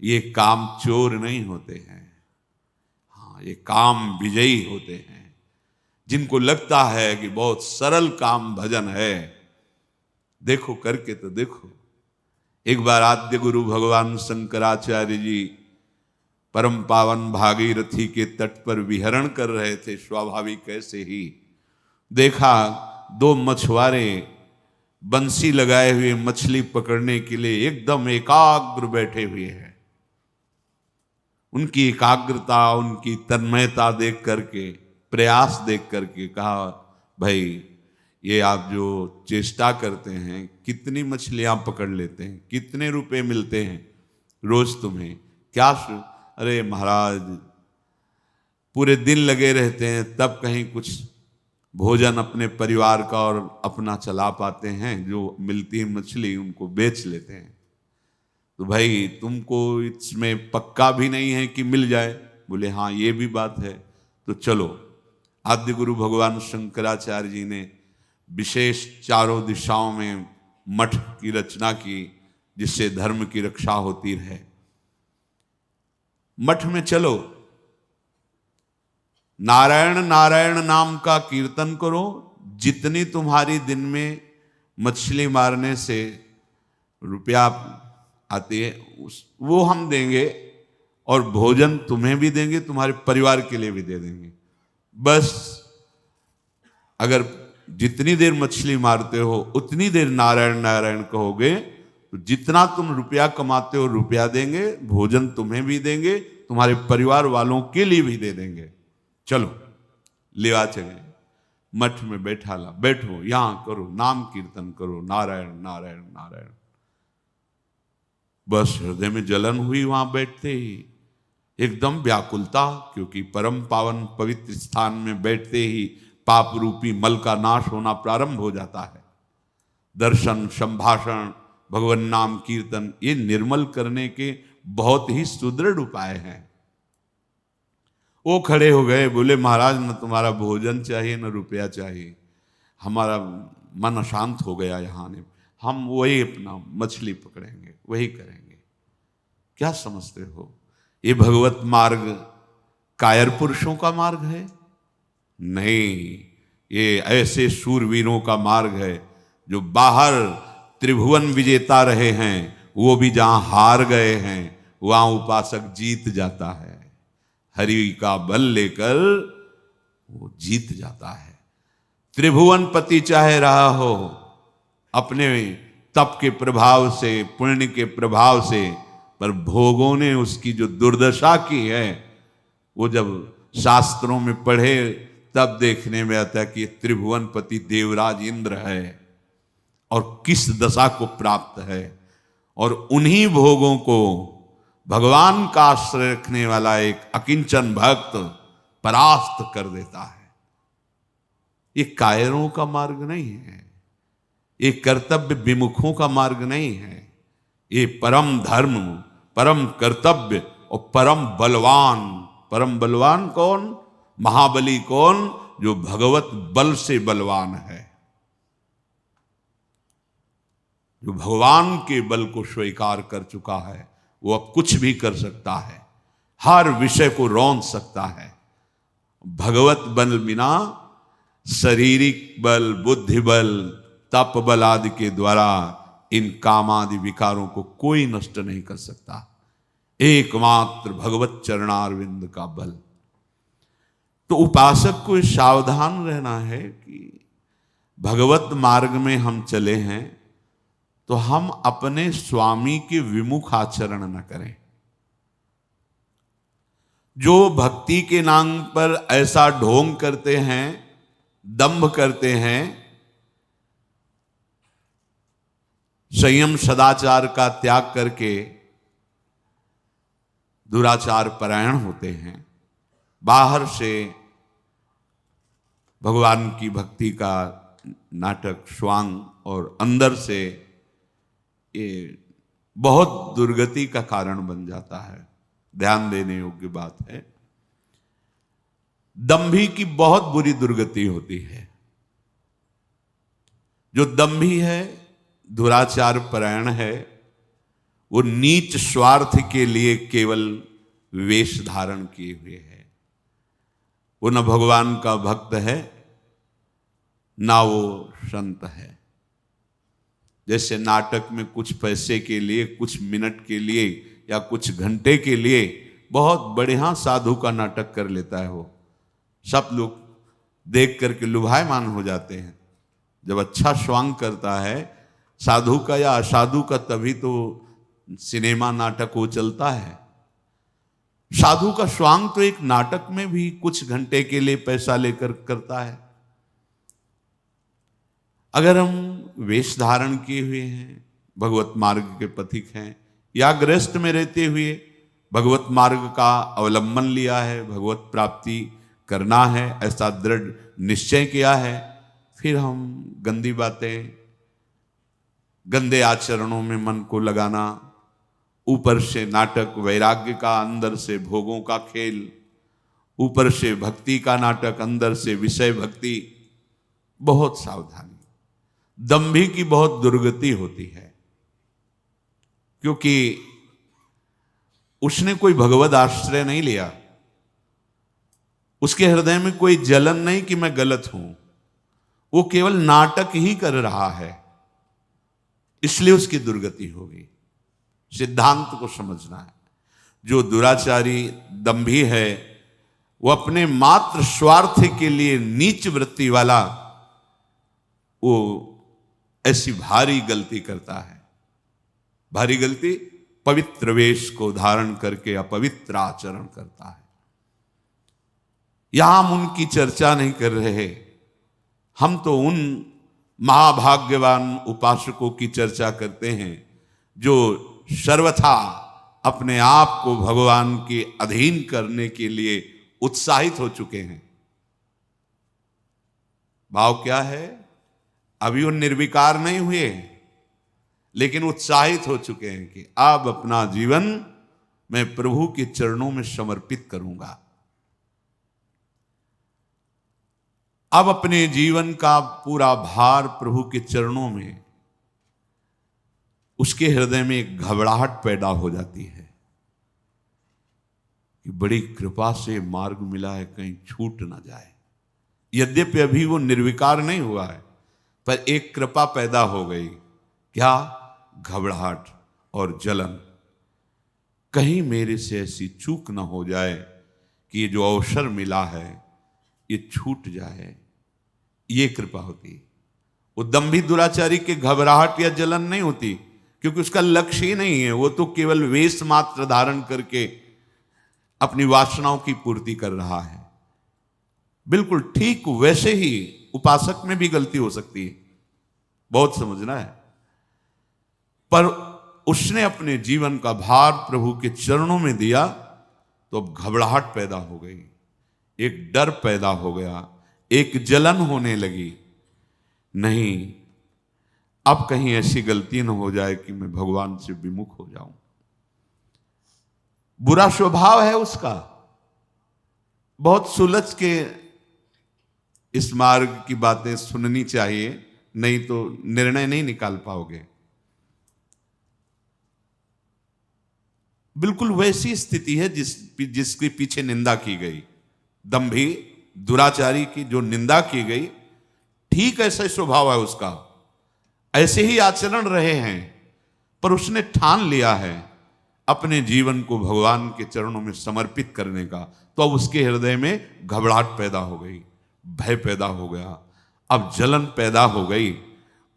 ये काम चोर नहीं होते हैं, हाँ, ये काम विजयी होते हैं। जिनको लगता है कि बहुत सरल काम भजन है, देखो करके तो देखो। एक बार आद्य गुरु भगवान शंकराचार्य जी परम पावन भागीरथी के तट पर विहरण कर रहे थे। स्वाभाविक ऐसे ही देखा दो मछुआरे बंसी लगाए हुए मछली पकड़ने के लिए एकदम एकाग्र बैठे हुए हैं। उनकी एकाग्रता, उनकी तन्मयता देख करके, प्रयास देख करके कहा, भाई ये आप जो चेष्टा करते हैं, कितनी मछलियां पकड़ लेते हैं, कितने रुपए मिलते हैं रोज तुम्हें? क्या? अरे महाराज, पूरे दिन लगे रहते हैं, तब कहीं कुछ भोजन अपने परिवार का और अपना चला पाते हैं। जो मिलती है मछली उनको बेच लेते हैं। तो भाई तुमको इसमें पक्का भी नहीं है कि मिल जाए। बोले हाँ, ये भी बात है। तो चलो, आद्य गुरु भगवान शंकराचार्य जी ने विशेष चारों दिशाओं में मठ की रचना की, जिससे धर्म की रक्षा होती रहे। मठ में चलो, नारायण नारायण नाम का कीर्तन करो। जितनी तुम्हारी दिन में मछली मारने से रुपया आती है वो हम देंगे, और भोजन तुम्हें भी देंगे, तुम्हारे परिवार के लिए भी दे देंगे। बस अगर जितनी देर मछली मारते हो उतनी देर नारायण नारायण कहोगे, तो जितना तुम रुपया कमाते हो रुपया देंगे, भोजन तुम्हें भी देंगे, तुम्हारे परिवार वालों के लिए भी दे देंगे। चलो लेवा चले, मठ में बैठा ला, बैठो, यहां करो, नाम कीर्तन करो, नारायण नारायण नारायण। बस हृदय में जलन हुई वहां बैठते ही, एकदम व्याकुलता, क्योंकि परम पावन पवित्र स्थान में बैठते ही पाप रूपी मल का नाश होना प्रारंभ हो जाता है। दर्शन, संभाषण, भगवान नाम कीर्तन, ये निर्मल करने के बहुत ही सुदृढ़ उपाय हैं। वो खड़े हो गए, बोले महाराज न तुम्हारा भोजन चाहिए न रुपया चाहिए, हमारा मन अशांत हो गया यहाँ ने, हम वही अपना मछली पकड़ेंगे, वही करेंगे। क्या समझते हो ये भगवत मार्ग कायर पुरुषों का मार्ग है? नहीं, ये ऐसे शूरवीरों का मार्ग है जो बाहर त्रिभुवन विजेता रहे हैं, वो भी जहां हार गए हैं वहां उपासक जीत जाता है। हरि का बल लेकर वो जीत जाता है। त्रिभुवन पति चाहे रहा हो, अपने तप के प्रभाव से, पुण्य के प्रभाव से, पर भोगों ने उसकी जो दुर्दशा की है, वो जब शास्त्रों में पढ़े तब देखने में आता है कि त्रिभुवन पति देवराज इंद्र है और किस दशा को प्राप्त है। और उन्हीं भोगों को भगवान का आश्रय रखने वाला एक अकिंचन भक्त परास्त कर देता है। ये कायरों का मार्ग नहीं है, ये कर्तव्य विमुखों का मार्ग नहीं है। ये परम धर्म, परम कर्तव्य और परम बलवान। परम बलवान कौन? महाबली कौन? जो भगवत बल से बलवान है, जो भगवान के बल को स्वीकार कर चुका है, वो अब कुछ भी कर सकता है, हर विषय को रौंद सकता है। भगवत बल बिना शारीरिक बल, बुद्धि बल, तप बल आदि के द्वारा इन कामादि विकारों को कोई नष्ट नहीं कर सकता, एकमात्र भगवत चरणारविंद का बल। तो उपासक को सावधान रहना है कि भगवत मार्ग में हम चले हैं तो हम अपने स्वामी के विमुख आचरण न करें। जो भक्ति के नाम पर ऐसा ढोंग करते हैं, दंभ करते हैं, संयम सदाचार का त्याग करके दुराचार परायण होते हैं, बाहर से भगवान की भक्ति का नाटक स्वांग और अंदर से ये बहुत दुर्गति का कारण बन जाता है। ध्यान देने योग्य बात है। दंभी की बहुत बुरी दुर्गति होती है। जो दंभी है, दुराचार परायण है, वो नीच स्वार्थ के लिए केवल वेश धारण किए हुए है। वो न भगवान का भक्त है, ना वो संत है। जैसे नाटक में कुछ पैसे के लिए, कुछ मिनट के लिए या कुछ घंटे के लिए बहुत बढ़िया साधु का नाटक कर लेता है, वो सब लोग देख करके लुभायमान हो जाते हैं। जब अच्छा स्वांग करता है साधु का या असाधु का, तभी तो सिनेमा नाटक वो चलता है। साधु का स्वांग तो एक नाटक में भी कुछ घंटे के लिए पैसा लेकर करता है। अगर हम वेश धारण किए हुए हैं, भगवत मार्ग के पथिक हैं, या गृहस्थ में रहते हुए भगवत मार्ग का अवलंबन लिया है, भगवत प्राप्ति करना है, ऐसा दृढ़ निश्चय किया है, फिर हम गंदी बातें, गंदे आचरणों में मन को लगाना, ऊपर से नाटक वैराग्य का, अंदर से भोगों का खेल, ऊपर से भक्ति का नाटक, अंदर से विषय भक्ति, बहुत सावधानी। दंभी की बहुत दुर्गति होती है, क्योंकि उसने कोई भगवद आश्रय नहीं लिया। उसके हृदय में कोई जलन नहीं कि मैं गलत हूं, वो केवल नाटक ही कर रहा है, इसलिए उसकी दुर्गति होगी। सिद्धांत को समझना है। जो दुराचारी दंभी है, वो अपने मात्र स्वार्थ के लिए नीच वृत्ति वाला, वो ऐसी भारी गलती करता है। भारी गलती, पवित्र वेश को धारण करके अपवित्र आचरण करता है। यहां हम उनकी चर्चा नहीं कर रहे, हम तो उन महाभाग्यवान उपासकों की चर्चा करते हैं जो सर्वथा अपने आप को भगवान के अधीन करने के लिए उत्साहित हो चुके हैं। भाव क्या है? अभी वो निर्विकार नहीं हुए, लेकिन उत्साहित हो चुके हैं कि अब अपना जीवन मैं प्रभु के चरणों में समर्पित करूंगा। अब अपने जीवन का पूरा भार प्रभु के चरणों में, उसके हृदय में एक घबराहट पैदा हो जाती है कि बड़ी कृपा से मार्ग मिला है, कहीं छूट ना जाए। यद्यपि अभी वो निर्विकार नहीं हुआ है, पर एक कृपा पैदा हो गई। क्या? घबराहट और जलन। कहीं मेरे से ऐसी चूक ना हो जाए कि ये जो अवसर मिला है ये छूट जाए। ये कृपा होती। वो दंभी दुराचारी के घबराहट या जलन नहीं होती, क्योंकि उसका लक्ष्य ही नहीं है। वो तो केवल वेश मात्र धारण करके अपनी वासनाओं की पूर्ति कर रहा है। बिल्कुल ठीक वैसे ही उपासक में भी गलती हो सकती है, बहुत समझना है। पर उसने अपने जीवन का भार प्रभु के चरणों में दिया तो अब घबराहट पैदा हो गई, एक डर पैदा हो गया, एक जलन होने लगी। नहीं, अब कहीं ऐसी गलती न हो जाए कि मैं भगवान से विमुख हो जाऊं। बुरा स्वभाव है उसका। बहुत सुलझ के इस मार्ग की बातें सुननी चाहिए, नहीं तो निर्णय नहीं निकाल पाओगे। बिल्कुल वैसी स्थिति है जिसके पीछे निंदा की गई। दंभी दुराचारी की जो निंदा की गई, ठीक ऐसा स्वभाव है उसका। ऐसे ही आचरण रहे हैं, पर उसने ठान लिया है अपने जीवन को भगवान के चरणों में समर्पित करने का, तो अब उसके हृदय में घबराहट पैदा हो गई, भय पैदा हो गया, अब जलन पैदा हो गई,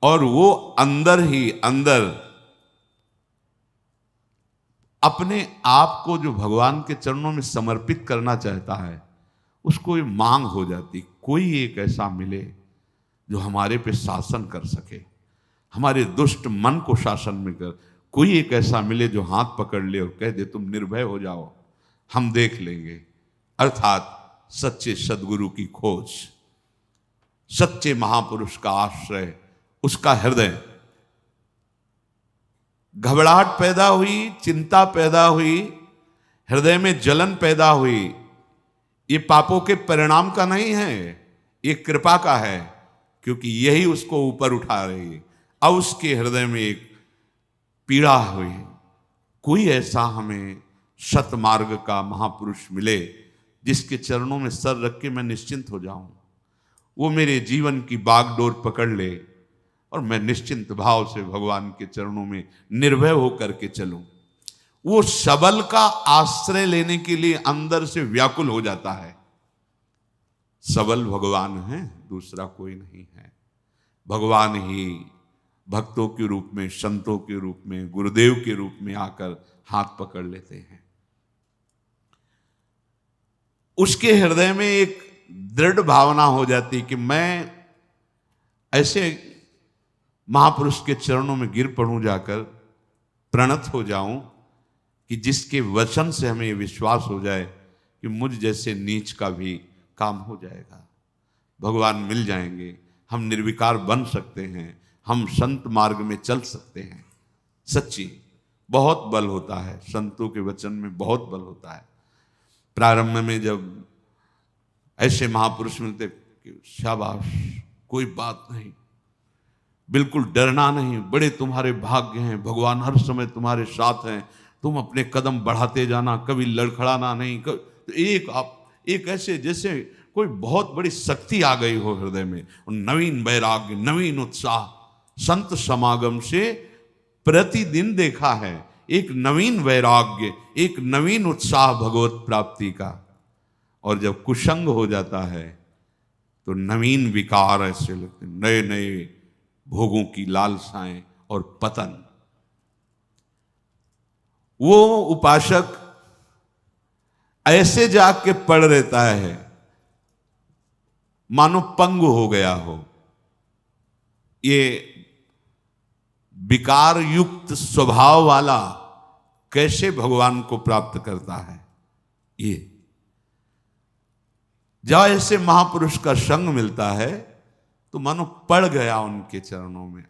और वो अंदर ही अंदर अपने आप को जो भगवान के चरणों में समर्पित करना चाहता है, उसको ये मांग हो जाती, कोई एक ऐसा मिले जो हमारे पे शासन कर सके, हमारे दुष्ट मन को शासन में कर, कोई एक ऐसा मिले जो हाथ पकड़ ले और कह दे तुम निर्भय हो जाओ, हम देख लेंगे। अर्थात सच्चे सदगुरु की खोज, सच्चे महापुरुष का आश्रय, उसका हृदय। घबराहट पैदा हुई, चिंता पैदा हुई, हृदय में जलन पैदा हुई, ये पापों के परिणाम का नहीं है, ये कृपा का है, क्योंकि यही उसको ऊपर उठा रही है। अब उसके हृदय में एक पीड़ा हुई, कोई ऐसा हमें सतमार्ग का महापुरुष मिले जिसके चरणों में सर रख के मैं निश्चिंत हो जाऊं, वो मेरे जीवन की बागडोर पकड़ ले और मैं निश्चिंत भाव से भगवान के चरणों में निर्भय होकर के चलूं। वो सबल का आश्रय लेने के लिए अंदर से व्याकुल हो जाता है। सबल भगवान है, दूसरा कोई नहीं है। भगवान ही भक्तों के रूप में, संतों के रूप में, गुरुदेव के रूप में आकर हाथ पकड़ लेते हैं। उसके हृदय में एक दृढ़ भावना हो जाती कि मैं ऐसे महापुरुष के चरणों में गिर पड़ूं, जाकर प्रणत हो जाऊं, कि जिसके वचन से हमें विश्वास हो जाए कि मुझ जैसे नीच का भी काम हो जाएगा, भगवान मिल जाएंगे, हम निर्विकार बन सकते हैं, हम संत मार्ग में चल सकते हैं। सच्ची बहुत बल होता है, संतों के वचन में बहुत बल होता है। प्रारंभ में जब ऐसे महापुरुष मिलते कि शाबाश, कोई बात नहीं, बिल्कुल डरना नहीं, बड़े तुम्हारे भाग्य हैं, भगवान हर समय तुम्हारे साथ हैं, तुम अपने कदम बढ़ाते जाना, कभी लड़खड़ाना नहीं। तो एक ऐसे जैसे कोई बहुत बड़ी शक्ति आ गई हो हृदय में, नवीन वैराग्य, नवीन उत्साह। संत समागम से प्रतिदिन देखा है एक नवीन वैराग्य, एक नवीन उत्साह भगवत प्राप्ति का। और जब कुसंग हो जाता है तो नवीन विकार ऐसे लगते, नए नए भोगों की लालसाएं और पतन। वो उपासक ऐसे जाग के पड़ रहता है मानो पंगु हो गया हो। ये विकार युक्त स्वभाव वाला कैसे भगवान को प्राप्त करता है? ये जब ऐसे महापुरुष का संग मिलता है तो मानो पड़ गया उनके चरणों में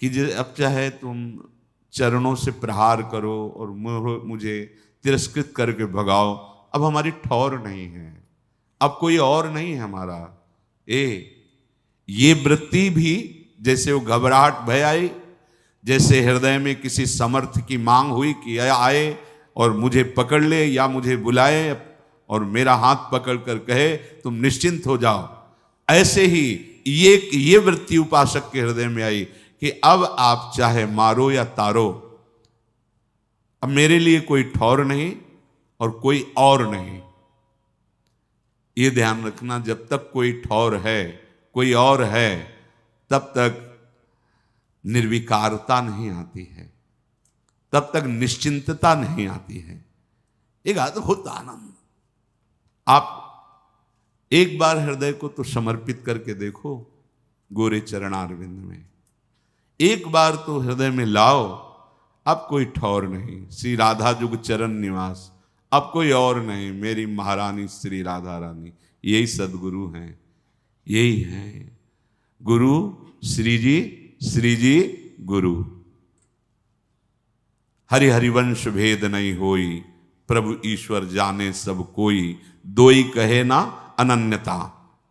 कि अब चाहे तुम चरणों से प्रहार करो और मुझे तिरस्कृत करके भगाओ, अब हमारी ठौर नहीं है, अब कोई और नहीं है हमारा। ये वृत्ति भी, जैसे वो घबराहट भय आई, जैसे हृदय में किसी समर्थ की मांग हुई कि आए और मुझे पकड़ ले या मुझे बुलाए और मेरा हाथ पकड़ कर कहे तुम निश्चिंत हो जाओ, ऐसे ही ये वृत्ति उपासक के हृदय में आई कि अब आप चाहे मारो या तारो, अब मेरे लिए कोई ठौर नहीं और कोई और नहीं। ये ध्यान रखना, जब तक कोई ठौर है, कोई और है, तब तक निर्विकारता नहीं आती है, तब तक निश्चिंतता नहीं आती है, एक अद्भुत आनंद। आप एक बार हृदय को तो समर्पित करके देखो गोरे चरणारविंद में, एक बार तो हृदय में लाओ, अब कोई ठौर नहीं, श्री राधा जुग चरण निवास, अब कोई और नहीं, मेरी महारानी श्री राधा रानी, यही सदगुरु हैं, यही हैं गुरु। श्री जी गुरु। हरि हरिवंश भेद नहीं होई, प्रभु ईश्वर जाने सब कोई, दोई कहे ना अनन्यता,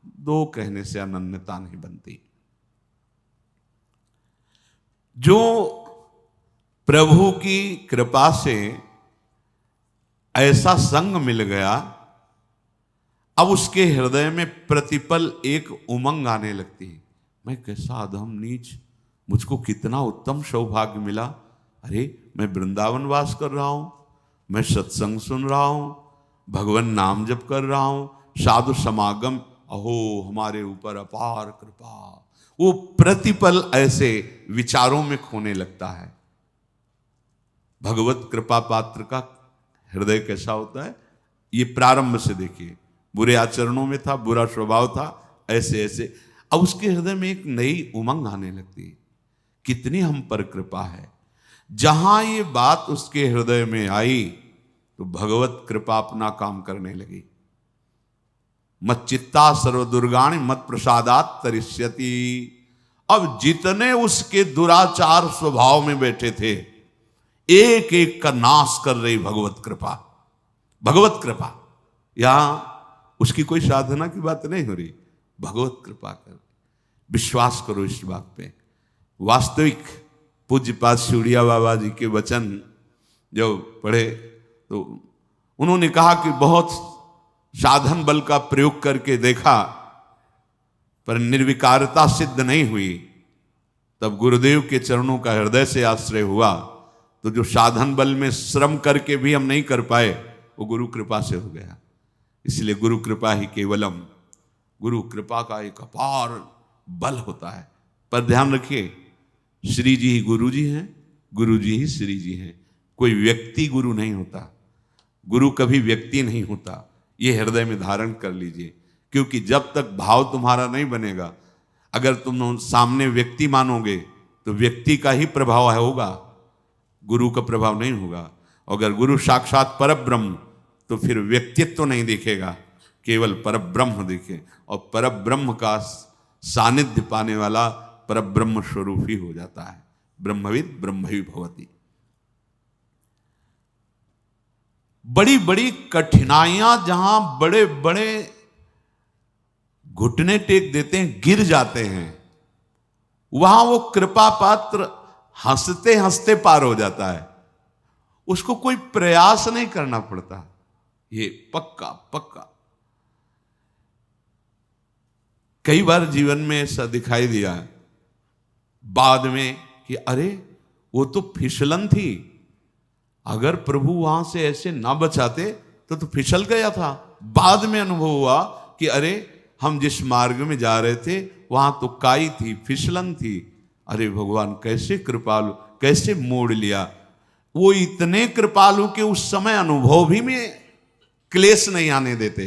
दो कहने से अनन्यता नहीं बनती। जो प्रभु की कृपा से ऐसा संग मिल गया, अब उसके हृदय में प्रतिपल एक उमंग आने लगती है, मैं कैसा अधम नीच मुझको कितना उत्तम सौभाग्य मिला। अरे मैं वृंदावन वास कर रहा हूं, मैं सत्संग सुन रहा हूं, भगवान नाम जप कर रहा हूं, साधु समागम, अहो हमारे ऊपर अपार कृपा। वो प्रतिपल ऐसे विचारों में खोने लगता है। भगवत कृपा पात्र का हृदय कैसा होता है, ये प्रारंभ से देखिए, बुरे आचरणों में था, बुरा स्वभाव था, ऐसे ऐसे, अब उसके हृदय में एक नई उमंग आने लगती है, कितनी हम पर कृपा है। जहां ये बात उसके हृदय में आई तो भगवत कृपा अपना काम करने लगी। मत चित्ता सर्वदुर्गाणि मत प्रसादात तरिष्यति। अब जितने उसके दुराचार स्वभाव में बैठे थे, एक एक का नाश कर रही भगवत कृपा। भगवत कृपा, यहां उसकी कोई साधना की बात नहीं हो रही, भगवत कृपा कर। विश्वास करो इस बात पे। वास्तविक पूज्यपाद शिवड़िया बाबा जी के वचन जो पढ़े तो उन्होंने कहा कि बहुत साधन बल का प्रयोग करके देखा पर निर्विकारता सिद्ध नहीं हुई। तब गुरुदेव के चरणों का हृदय से आश्रय हुआ, तो जो साधन बल में श्रम करके भी हम नहीं कर पाए वो गुरु कृपा से हो गया। इसलिए गुरु कृपा ही केवलम, गुरु कृपा का एक अपार बल होता है। पर ध्यान रखिए, श्री जी ही गुरु जी हैं, गुरु जी ही श्री जी हैं। कोई व्यक्ति गुरु नहीं होता, गुरु कभी व्यक्ति नहीं होता, ये हृदय में धारण कर लीजिए। क्योंकि जब तक भाव तुम्हारा नहीं बनेगा, अगर तुम सामने व्यक्ति मानोगे तो व्यक्ति का ही प्रभाव होगा, गुरु का प्रभाव नहीं होगा। अगर गुरु साक्षात परब्रह्म तो फिर व्यक्तित्व नहीं दिखेगा, केवल परब्रह्म दिखे, और परब्रह्म का सानिध्य पाने वाला परब्रह्म स्वरूप ही हो जाता है। ब्रह्मविद ब्रह्मवि भवति। बड़ी बड़ी कठिनाइयां जहां बड़े बड़े घुटने टेक देते हैं, गिर जाते हैं, वहां वो कृपा पात्र हंसते हंसते पार हो जाता है। उसको कोई प्रयास नहीं करना पड़ता, ये पक्का पक्का। कई बार जीवन में ऐसा दिखाई दिया है बाद में कि अरे वो तो फिसलन थी, अगर प्रभु वहां से ऐसे ना बचाते तो फिसल गया था। बाद में अनुभव हुआ कि अरे हम जिस मार्ग में जा रहे थे वहां तो काई थी, फिसलन थी, अरे भगवान कैसे कृपालु, कैसे मोड़ लिया। वो इतने कृपालु के उस समय अनुभव भी में क्लेश नहीं आने देते,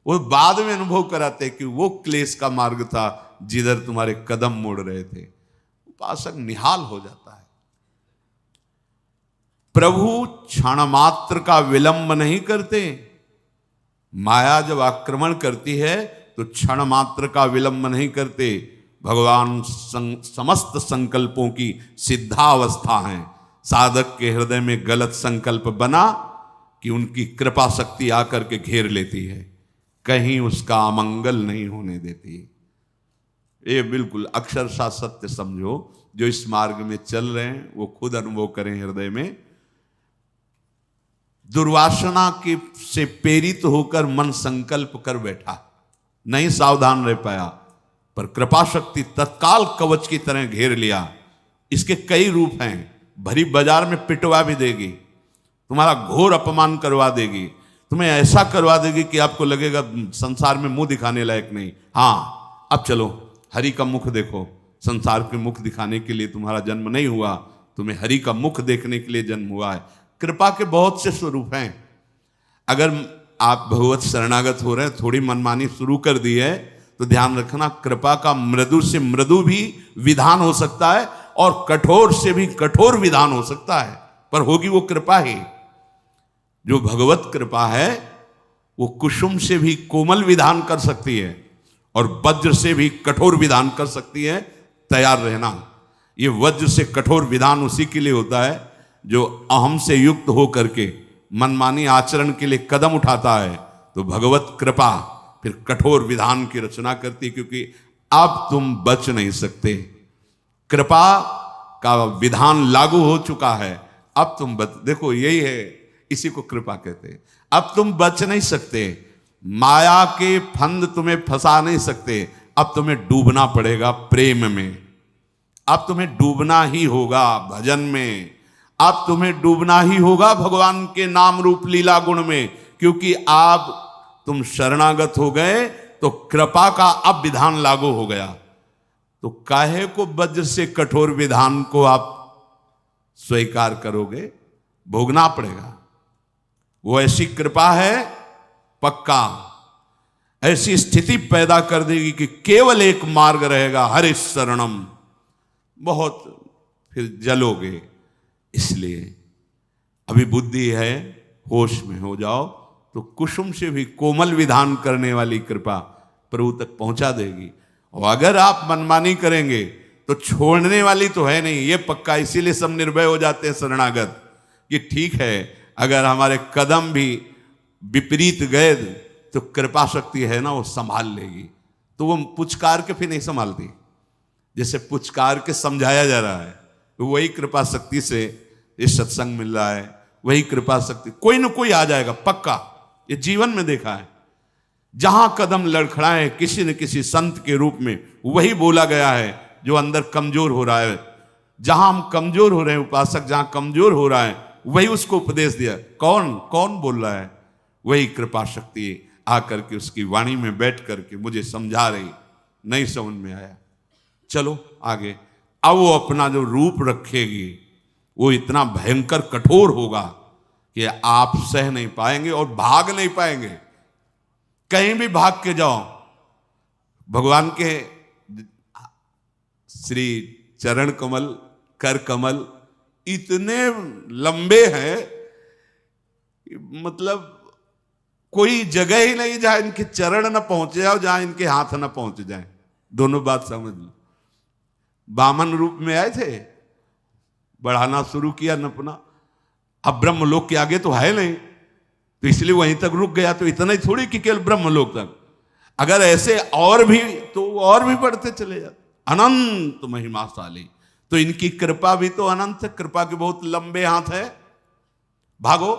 वो बाद में अनुभव कराते कि वो क्लेश का मार्ग था जिधर तुम्हारे कदम मोड़ रहे थे। उपासक निहाल हो जाता है। प्रभु क्षण मात्र का विलंब नहीं करते। माया जब आक्रमण करती है तो क्षण मात्र का विलंब नहीं करते। भगवान समस्त संकल्पों की सिद्धावस्था है। साधक के हृदय में गलत संकल्प बना कि उनकी कृपा शक्ति आकर के घेर लेती है, कहीं उसका अमंगल नहीं होने देती। ये बिल्कुल अक्षरशः सत्य समझो। जो इस मार्ग में चल रहे हैं वो खुद अनुभव करें हृदय में। दुर्वासना के से प्रेरित होकर मन संकल्प कर बैठा, नहीं सावधान रह पाया, पर कृपा शक्ति तत्काल कवच की तरह घेर लिया। इसके कई रूप हैं। भरी बाजार में पिटवा भी देगी, तुम्हारा घोर अपमान करवा देगी, तुम्हें ऐसा करवा देगी कि आपको लगेगा संसार में मुंह दिखाने लायक नहीं। हाँ, अब चलो हरि का मुख देखो। संसार के मुख दिखाने के लिए तुम्हारा जन्म नहीं हुआ, तुम्हें हरि का मुख देखने के लिए जन्म हुआ है। कृपा के बहुत से स्वरूप हैं। अगर आप भगवत शरणागत हो रहे हैं, थोड़ी मनमानी शुरू कर दी है, तो ध्यान रखना कृपा का मृदु से मृदु भी विधान हो सकता है और कठोर से भी कठोर विधान हो सकता है, पर होगी वो कृपा ही। जो भगवत कृपा है वो कुसुम से भी कोमल विधान कर सकती है और वज्र से भी कठोर विधान कर सकती है। तैयार रहना। ये वज्र से कठोर विधान उसी के लिए होता है जो अहम से युक्त हो करके मनमानी आचरण के लिए कदम उठाता है। तो भगवत कृपा फिर कठोर विधान की रचना करती है, क्योंकि अब तुम बच नहीं सकते। कृपा का विधान लागू हो चुका है, अब तुम देखो यही है, इसी को कृपा कहते हैं। अब तुम बच नहीं सकते, माया के फंद तुम्हें फंसा नहीं सकते, अब तुम्हें डूबना पड़ेगा प्रेम में। अब तुम्हें डूबना ही होगा भजन में, अब तुम्हें डूबना ही होगा भगवान के नाम रूप लीला गुण में, क्योंकि आप तुम शरणागत हो गए तो कृपा का अब विधान लागू हो गया। तो काहे को वज्र से कठोर विधान को आप स्वीकार करोगे? भोगना पड़ेगा। वो ऐसी कृपा है पक्का, ऐसी स्थिति पैदा कर देगी कि केवल एक मार्ग रहेगा, हरि शरणम। बहुत फिर जलोगे। इसलिए अभी बुद्धि है, होश में हो जाओ तो कुसुम से भी कोमल विधान करने वाली कृपा प्रभु तक पहुंचा देगी। और अगर आप मनमानी करेंगे तो छोड़ने वाली तो है नहीं, ये पक्का। इसीलिए सब निर्भय हो जाते हैं शरणागत कि ठीक है, अगर हमारे कदम भी विपरीत गए तो कृपा शक्ति है ना, वो संभाल लेगी। तो वो पुचकार के फिर नहीं संभालती, जैसे पुचकार के समझाया जा रहा है, वही कृपा शक्ति से ये सत्संग मिल रहा है, वही कृपा शक्ति कोई ना कोई आ जाएगा पक्का। ये जीवन में देखा है, जहां कदम लड़खड़ाए किसी न किसी संत के रूप में वही बोला गया है जो अंदर कमजोर हो रहा है। जहां हम कमजोर हो रहे हैं, उपासक जहां कमजोर हो रहा है, वही उसको उपदेश दिया। कौन कौन बोल रहा है? वही कृपा शक्ति आकर के उसकी वाणी में बैठ करके मुझे समझा रही। नहीं समझ में आया, चलो आगे। अब वो अपना जो रूप रखेगी वो इतना भयंकर कठोर होगा कि आप सह नहीं पाएंगे और भाग नहीं पाएंगे। कहीं भी भाग के जाओ, भगवान के श्री चरण कमल, कर कमल इतने लंबे हैं, मतलब कोई जगह ही नहीं जहां इनके चरण न पहुंचे जाओ, जहां इनके हाथ न पहुंच जाए। दोनों बात समझ लो। वामन रूप में आए थे, बढ़ाना शुरू किया नपना। अब ब्रह्मलोक के आगे तो है नहीं, तो इसलिए वहीं तक रुक गया। तो इतना ही थोड़ी कि केवल ब्रह्मलोक तक, अगर ऐसे और भी तो और भी बढ़ते चले जाते। अनंत महिमाशाली, तो इनकी कृपा भी तो अनंत है, कृपा के बहुत लंबे हाथ है। भागो।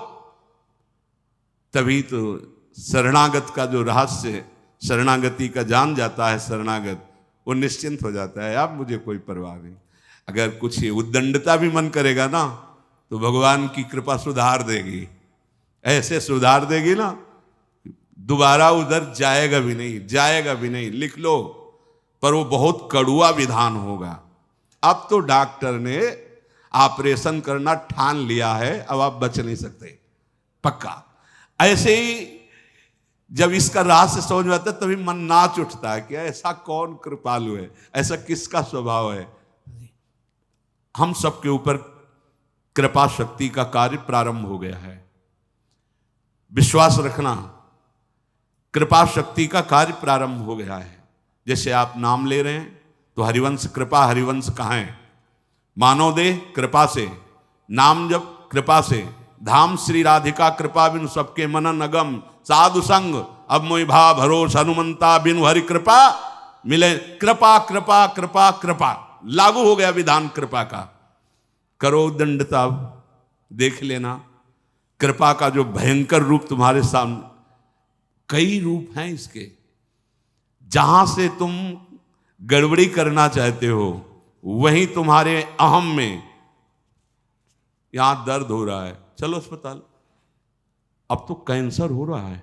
तभी तो शरणागत का जो रहस्य, शरणागति का जान जाता है शरणागत, वो निश्चिंत हो जाता है। अब मुझे कोई परवाह नहीं। अगर कुछ उद्दंडता भी मन करेगा ना, तो भगवान की कृपा सुधार देगी, ऐसे सुधार देगी ना, दोबारा उधर जाएगा भी नहीं, जाएगा भी नहीं। लिख लो, पर वो बहुत कड़ुआ विधान होगा। अब तो डॉक्टर ने ऑपरेशन करना ठान लिया है, अब आप बच नहीं सकते पक्का। ऐसे ही जब इसका रहस्य समझ में आता है तभी मन नाच उठता है कि ऐसा कौन कृपालु है, ऐसा किसका स्वभाव है। हम सबके ऊपर कृपा शक्ति का कार्य प्रारंभ हो गया है। विश्वास रखना, कृपा शक्ति का कार्य प्रारंभ हो गया है। जैसे आप नाम ले रहे हैं तो हरिवंश कृपा, हरिवंश कहाँ है? मानव देह कृपा से, नाम जब कृपा से, धाम श्री राधिका कृपा बिनु सबके मनन अगम, साधु संग अब मोहि भाव भरोस हनुमंता बिनु हरि कृपा मिले। कृपा कृपा कृपा कृपा लागू हो गया विधान कृपा का। करो दंडता, देख लेना कृपा का जो भयंकर रूप तुम्हारे सामने। कई रूप हैं इसके, जहां से तुम गड़बड़ी करना चाहते हो वहीं तुम्हारे अहम में, यहां दर्द हो रहा है, चलो अस्पताल। अब तो कैंसर हो रहा है।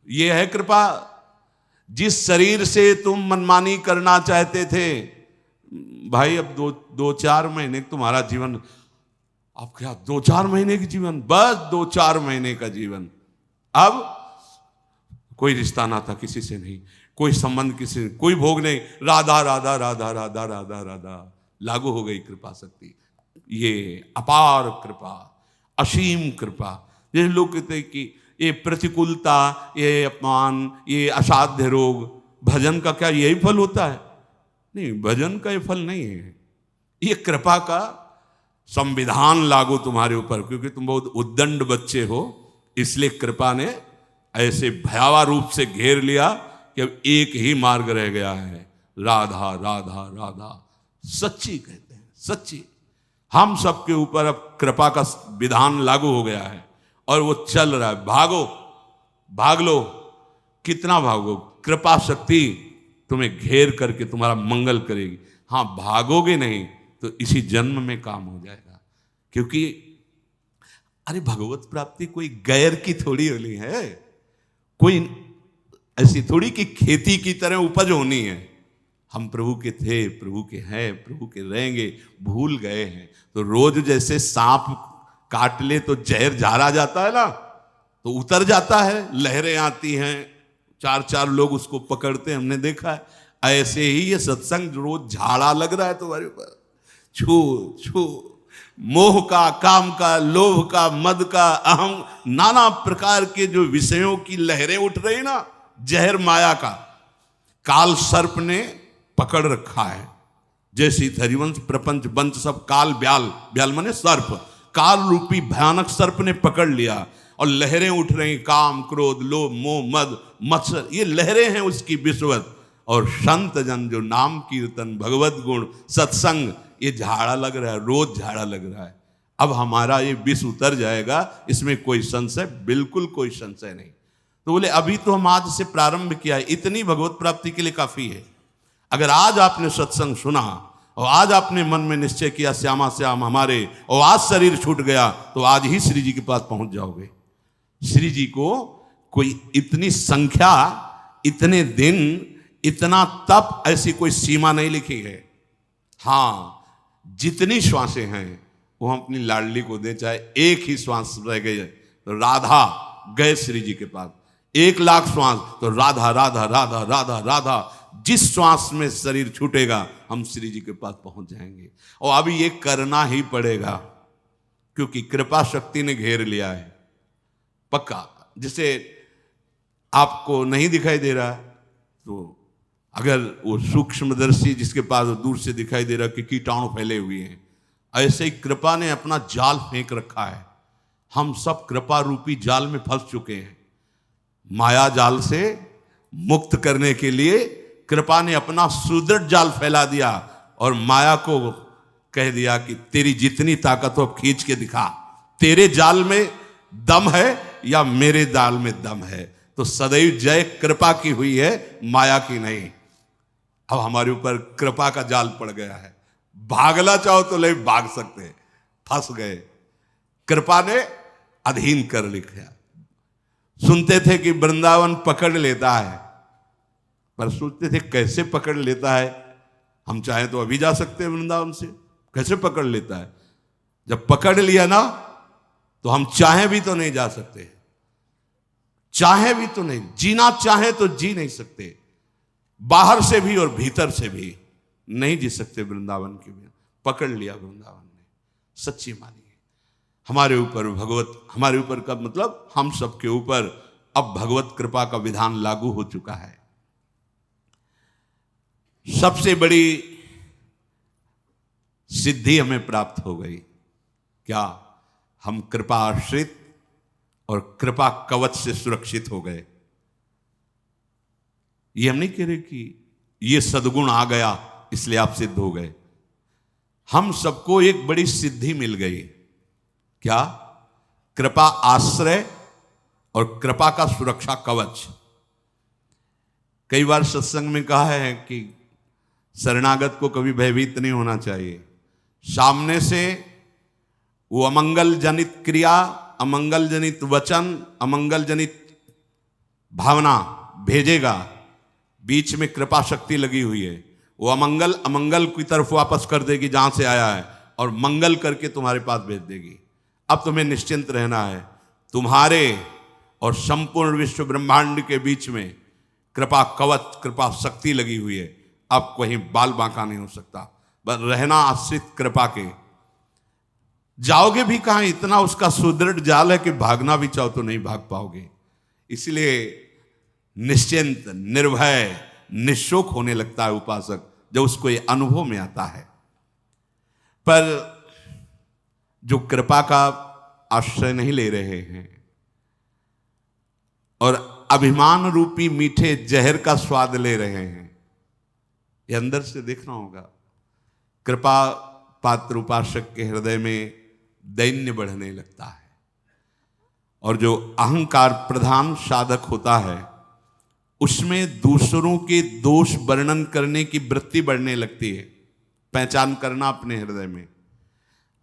यह है कृपा। जिस शरीर से तुम मनमानी करना चाहते थे, भाई अब दो चार महीने तुम्हारा जीवन, अब क्या 2-4 महीने की जीवन, बस 2-4 महीने का जीवन। अब कोई रिश्ता नाता किसी से नहीं, कोई संबंध किसी से, कोई भोग नहीं, राधा राधा राधा राधा राधा राधा। लागू हो गई कृपा शक्ति। ये अपार कृपा, असीम कृपा। ये लोग कहते हैं कि ये प्रतिकूलता, ये अपमान, ये असाध्य रोग, भजन का क्या यही फल होता है? नहीं, भजन का ये फल नहीं है। ये कृपा का संविधान लागू तुम्हारे ऊपर, क्योंकि तुम बहुत उद्दंड बच्चे हो, इसलिए कृपा ने ऐसे भयावह रूप से घेर लिया कि अब एक ही मार्ग रह गया है, राधा राधा राधा। सच्ची कहते हैं, सच्ची। हम सबके ऊपर अब कृपा का विधान लागू हो गया है और वो चल रहा है। भागो, भाग लो, कितना भागो। कृपा शक्ति तुम्हें घेर करके तुम्हारा मंगल करेगी। हाँ, भागोगे नहीं तो इसी जन्म में काम हो जाएगा। क्योंकि अरे भगवत प्राप्ति कोई गैर की थोड़ी होनी है, कोई ऐसी थोड़ी कि खेती की तरह उपज होनी है। हम प्रभु के थे, प्रभु के हैं, प्रभु के रहेंगे, भूल गए हैं। तो रोज जैसे सांप काट ले तो जहर झारा जाता है ना, तो उतर जाता है, लहरें आती हैं, चार चार लोग उसको पकड़ते हैं, हमने देखा है। ऐसे ही ये सत्संग रोज झाड़ा लग रहा है तुम्हारे ऊपर, छू छू, मोह का, काम का, लोभ का, मद का, अहम, नाना प्रकार के जो विषयों की लहरें उठ रही ना, जहर माया का काल सर्प ने पकड़ रखा है। जैसे हरिवंश प्रपंच वंश सब काल ब्याल, ब्याल माने सर्प, काल रूपी भयानक सर्प ने पकड़ लिया और लहरें उठ रही, काम, क्रोध, लोभ, मोह, मद, मत्सर, ये लहरें हैं उसकी विषवत। और संत जन जो नाम कीर्तन, भगवत गुण, सत्संग, ये झाड़ा लग रहा है, रोज झाड़ा लग रहा है। अब हमारा ये विष उतर जाएगा, इसमें कोई संशय, बिल्कुल कोई संशय नहीं। तो बोले अभी तो हम आज से प्रारंभ किया है, इतनी भगवत प्राप्ति के लिए काफी है। अगर आज आपने सत्संग सुना और आज आपने मन में निश्चय किया श्यामा श्याम हमारे, और आज शरीर छूट गया, तो आज ही श्री जी के पास पहुंच जाओगे। श्री जी को कोई इतनी संख्या, इतने दिन, इतना तप, ऐसी कोई सीमा नहीं लिखी है। हाँ, जितनी श्वासें हैं वो हम अपनी लाडली को दे, चाहे एक ही श्वास रह गई है तो राधा गए श्री जी के पास, 1,00,000 श्वास तो राधा राधा राधा राधा राधा, जिस श्वास में शरीर छूटेगा हम श्री जी के पास पहुंच जाएंगे। और अभी ये करना ही पड़ेगा, क्योंकि कृपा शक्ति ने घेर लिया है पक्का। जिसे आपको नहीं दिखाई दे रहा तो अगर वो सूक्ष्मदर्शी जिसके पास दूर से दिखाई दे रहा कि कीटाणु फैले हुए हैं, ऐसे ही कृपा ने अपना जाल फेंक रखा है। हम सब कृपा रूपी जाल में फंस चुके हैं। माया जाल से मुक्त करने के लिए कृपा ने अपना सुदृढ़ जाल फैला दिया और माया को कह दिया कि तेरी जितनी ताकत हो खींच के दिखा, तेरे जाल में दम है या मेरे जाल में दम है। तो सदैव जय कृपा की हुई है, माया की नहीं। अब हमारे ऊपर कृपा का जाल पड़ गया है, भागना चाहो तो ले भाग सकते हैं, फंस गए। कृपा ने अधीन कर लिखा। सुनते थे कि वृंदावन पकड़ लेता है, पर सोचते थे कैसे पकड़ लेता है। हम चाहे तो अभी जा सकते हैं वृंदावन से, कैसे पकड़ लेता है। जब पकड़ लिया ना तो हम चाहे भी तो नहीं जा सकते, चाहे भी तो नहीं, जीना चाहे तो जी नहीं सकते, बाहर से भी और भीतर से भी नहीं जी सकते वृंदावन के बिना। पकड़ लिया वृंदावन ने, सच्ची मानिए। हमारे ऊपर भगवत, हमारे ऊपर का मतलब हम सबके ऊपर अब भगवत कृपा का विधान लागू हो चुका है। सबसे बड़ी सिद्धि हमें प्राप्त हो गई। क्या? हम कृपा आश्रित और कृपा कवच से सुरक्षित हो गए। ये हम नहीं कह रहे कि ये सद्गुण आ गया इसलिए आप सिद्ध हो गए। हम सबको एक बड़ी सिद्धि मिल गई। क्या? कृपा आश्रय और कृपा का सुरक्षा कवच। कई बार सत्संग में कहा है कि शरणागत को कभी भयभीत नहीं होना चाहिए। सामने से वो अमंगल जनित क्रिया, अमंगल जनित वचन, अमंगल जनित भावना भेजेगा, बीच में कृपा शक्ति लगी हुई है, वो अमंगल की तरफ वापस कर देगी जहां से आया है, और मंगल करके तुम्हारे पास भेज देगी। अब तुम्हें निश्चिंत रहना है, तुम्हारे और संपूर्ण विश्व ब्रह्मांड के बीच में कृपा कवच, कृपा शक्ति लगी हुई है। अब कहीं बाल बांका नहीं हो सकता, बस रहना आश्रित कृपा के। जाओगे भी कहां, इतना उसका सुदृढ़ जाल है कि भागना भी चाहो तो नहीं भाग पाओगे। इसलिए निश्चिंत, निर्भय, निशोक होने लगता है उपासक जब उसको ये अनुभव में आता है। पर जो कृपा का आश्रय नहीं ले रहे हैं और अभिमान रूपी मीठे जहर का स्वाद ले रहे हैं, ये अंदर से देखना होगा। कृपा पात्र उपासक के हृदय में दैन्य बढ़ने लगता है, और जो अहंकार प्रधान साधक होता है उसमें दूसरों के दोष वर्णन करने की वृत्ति बढ़ने लगती है। पहचान करना अपने हृदय में,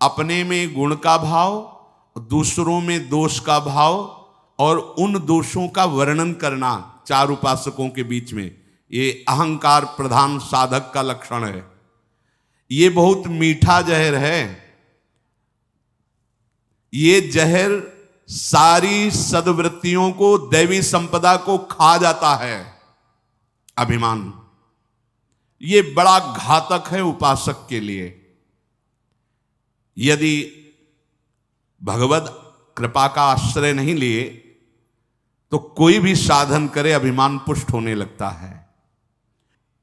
अपने में गुण का भाव, दूसरों में दोष का भाव और उन दोषों का वर्णन करना। चार उपासकों के बीच में ये अहंकार प्रधान साधक का लक्षण है। ये बहुत मीठा जहर है। ये जहर सारी सद्वृत्तियों को, दैवी संपदा को खा जाता है। अभिमान ये बड़ा घातक है उपासक के लिए। यदि भगवत कृपा का आश्रय नहीं लिए तो कोई भी साधन करे अभिमान पुष्ट होने लगता है,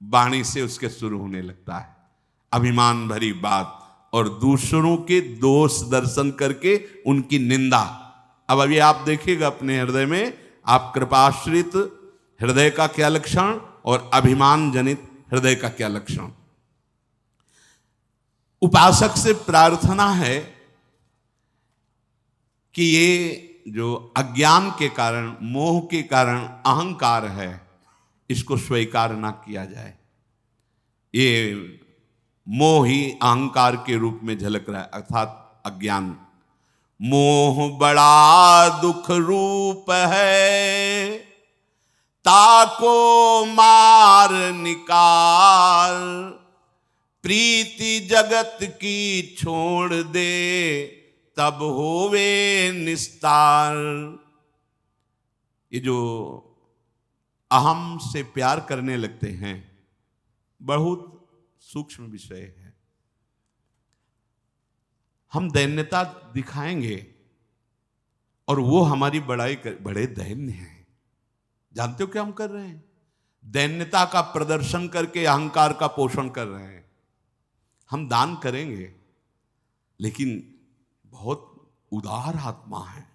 वाणी से उसके शुरू होने लगता है अभिमान भरी बात, और दूसरों के दोष दर्शन करके उनकी निंदा। अब अभी आप देखिएगा अपने हृदय में, आप कृपाश्रित हृदय का क्या लक्षण और अभिमान जनित हृदय का क्या लक्षण। उपासक से प्रार्थना है कि ये जो अज्ञान के कारण, मोह के कारण अहंकार है, इसको स्वीकार ना किया जाए। ये मोह ही अहंकार के रूप में झलक रहा है, अर्थात अज्ञान। मोह बड़ा दुख रूप है, ताको मार निकाल, प्रीति जगत की छोड़ दे, तब होवे निस्तार। ये जो अहम से प्यार करने लगते हैं, बहुत सूक्ष्म विषय है। हम दैन्यता दिखाएंगे और वो हमारी बड़ाई बड़े दैन्य हैं। जानते हो क्या हम कर रहे हैं? दैन्यता का प्रदर्शन करके अहंकार का पोषण कर रहे हैं। हम दान करेंगे लेकिन बहुत उदार आत्मा है,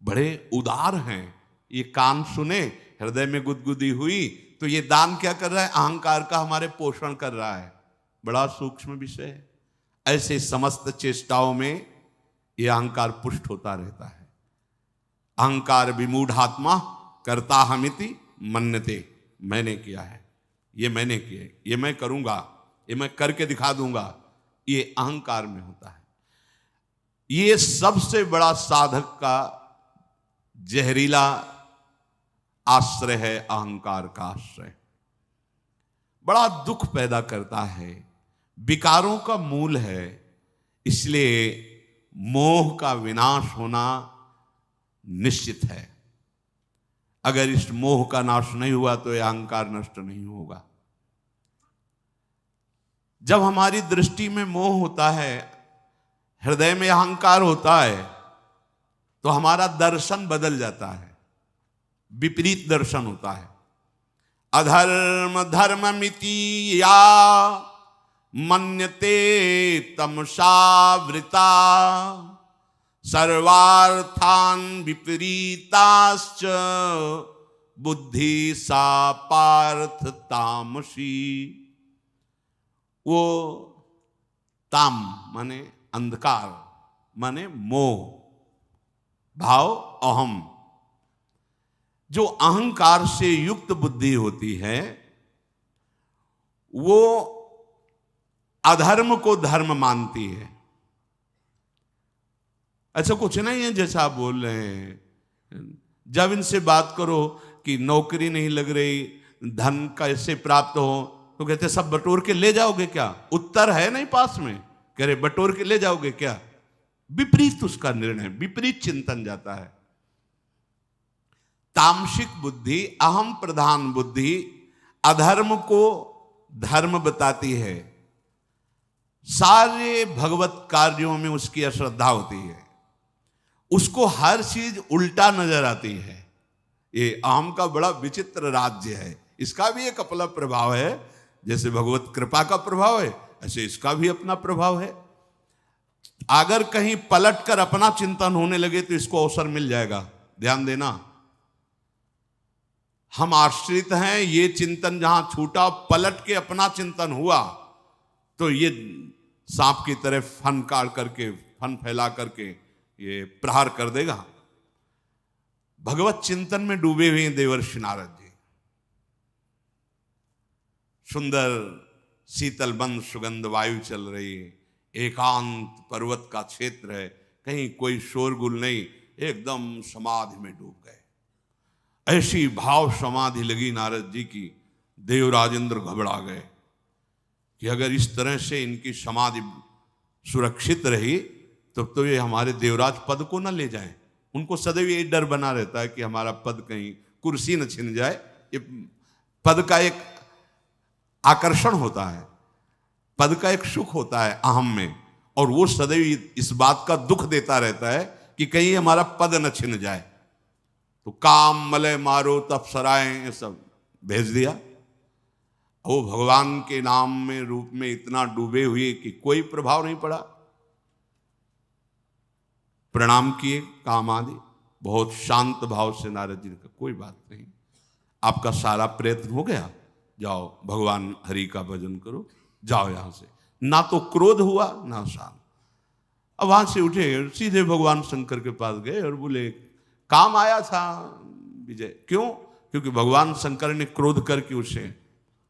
बड़े उदार हैं। ये कान सुने, हृदय में गुदगुदी हुई, तो ये दान क्या कर रहा है? अहंकार का हमारे पोषण कर रहा है। बड़ा सूक्ष्म विषय है। ऐसे समस्त चेष्टाओं में ये अहंकार पुष्ट होता रहता है। अहंकार विमूढ़ात्मा करता हमिति मन्यते। मैंने किया है, ये मैंने किया, ये मैं करूंगा, ये मैं करके दिखा दूंगा, ये अहंकार में होता है। ये सबसे बड़ा साधक का जहरीला आश्रय है, अहंकार का आश्रय। बड़ा दुख पैदा करता है, विकारों का मूल है। इसलिए मोह का विनाश होना निश्चित है। अगर इस मोह का नाश नहीं हुआ तो यह अहंकार नष्ट नहीं होगा। जब हमारी दृष्टि में मोह होता है, हृदय में अहंकार होता है, तो हमारा दर्शन बदल जाता है, विपरीत दर्शन होता है। अधर्म धर्ममिति या मन्यते तमसावृता, सर्वार्थान विपरीताश्च बुद्धि सा पार्थ तामसी। वो ताम माने अंधकार, माने मोह, भाव अहम। जो अहंकार से युक्त बुद्धि होती है वो अधर्म को धर्म मानती है। ऐसा कुछ नहीं है जैसा आप बोल रहे हैं। जब इनसे बात करो कि नौकरी नहीं लग रही, धन कैसे प्राप्त हो, तो कहते सब बटोर के ले जाओगे क्या? उत्तर है नहीं पास में, कह रहे बटोर के ले जाओगे क्या? विपरीत उसका निर्णय, विपरीत चिंतन जाता है। तामसिक बुद्धि, अहम प्रधान बुद्धि अधर्म को धर्म बताती है। सारे भगवत कार्यों में उसकी अश्रद्धा होती है, उसको हर चीज उल्टा नजर आती है। ये अहम का बड़ा विचित्र राज्य है। इसका भी एक अपना प्रभाव है। जैसे भगवत कृपा का प्रभाव है, ऐसे इसका भी अपना प्रभाव है। अगर कहीं पलट कर अपना चिंतन होने लगे तो इसको अवसर मिल जाएगा। ध्यान देना, हम आश्रित हैं। ये चिंतन जहां छूटा, पलट के अपना चिंतन हुआ, तो ये सांप की तरह फन काट करके, फन फैला करके ये प्रहार कर देगा। भगवत चिंतन में डूबे हुए हैं देवर्षि नारद जी। सुंदर शीतल बंद सुगंध वायु चल रही है, एकांत पर्वत का क्षेत्र है, कहीं कोई शोरगुल नहीं, एकदम समाधि में डूब गए। ऐसी भाव समाधि लगी नारद जी की, देवराजेंद्र घबरा गए कि अगर इस तरह से इनकी समाधि सुरक्षित रही तो ये हमारे देवराज पद को न ले जाएं। उनको सदैव ये डर बना रहता है कि हमारा पद कहीं कुर्सी न छिन जाए। ये पद का एक आकर्षण होता है, पद का एक सुख होता है अहम में, और वो सदैव इस बात का दुख देता रहता है कि कहीं हमारा पद न छिन जाए। तो काम मलय मारो तपसराएं ये सब भेज दिया। वो भगवान के नाम में रूप में इतना डूबे हुए कि कोई प्रभाव नहीं पड़ा। प्रणाम किए काम आदि, बहुत शांत भाव से नारद जी ने कहा कोई बात नहीं, आपका सारा प्रयत्न हो गया, जाओ भगवान हरि का भजन करो, जाओ यहां से। ना तो क्रोध हुआ ना शांत। अब वहां से उठे, सीधे भगवान शंकर के पास गए और बोले काम आया था विजय। क्यों? क्योंकि भगवान शंकर ने क्रोध करके उसे,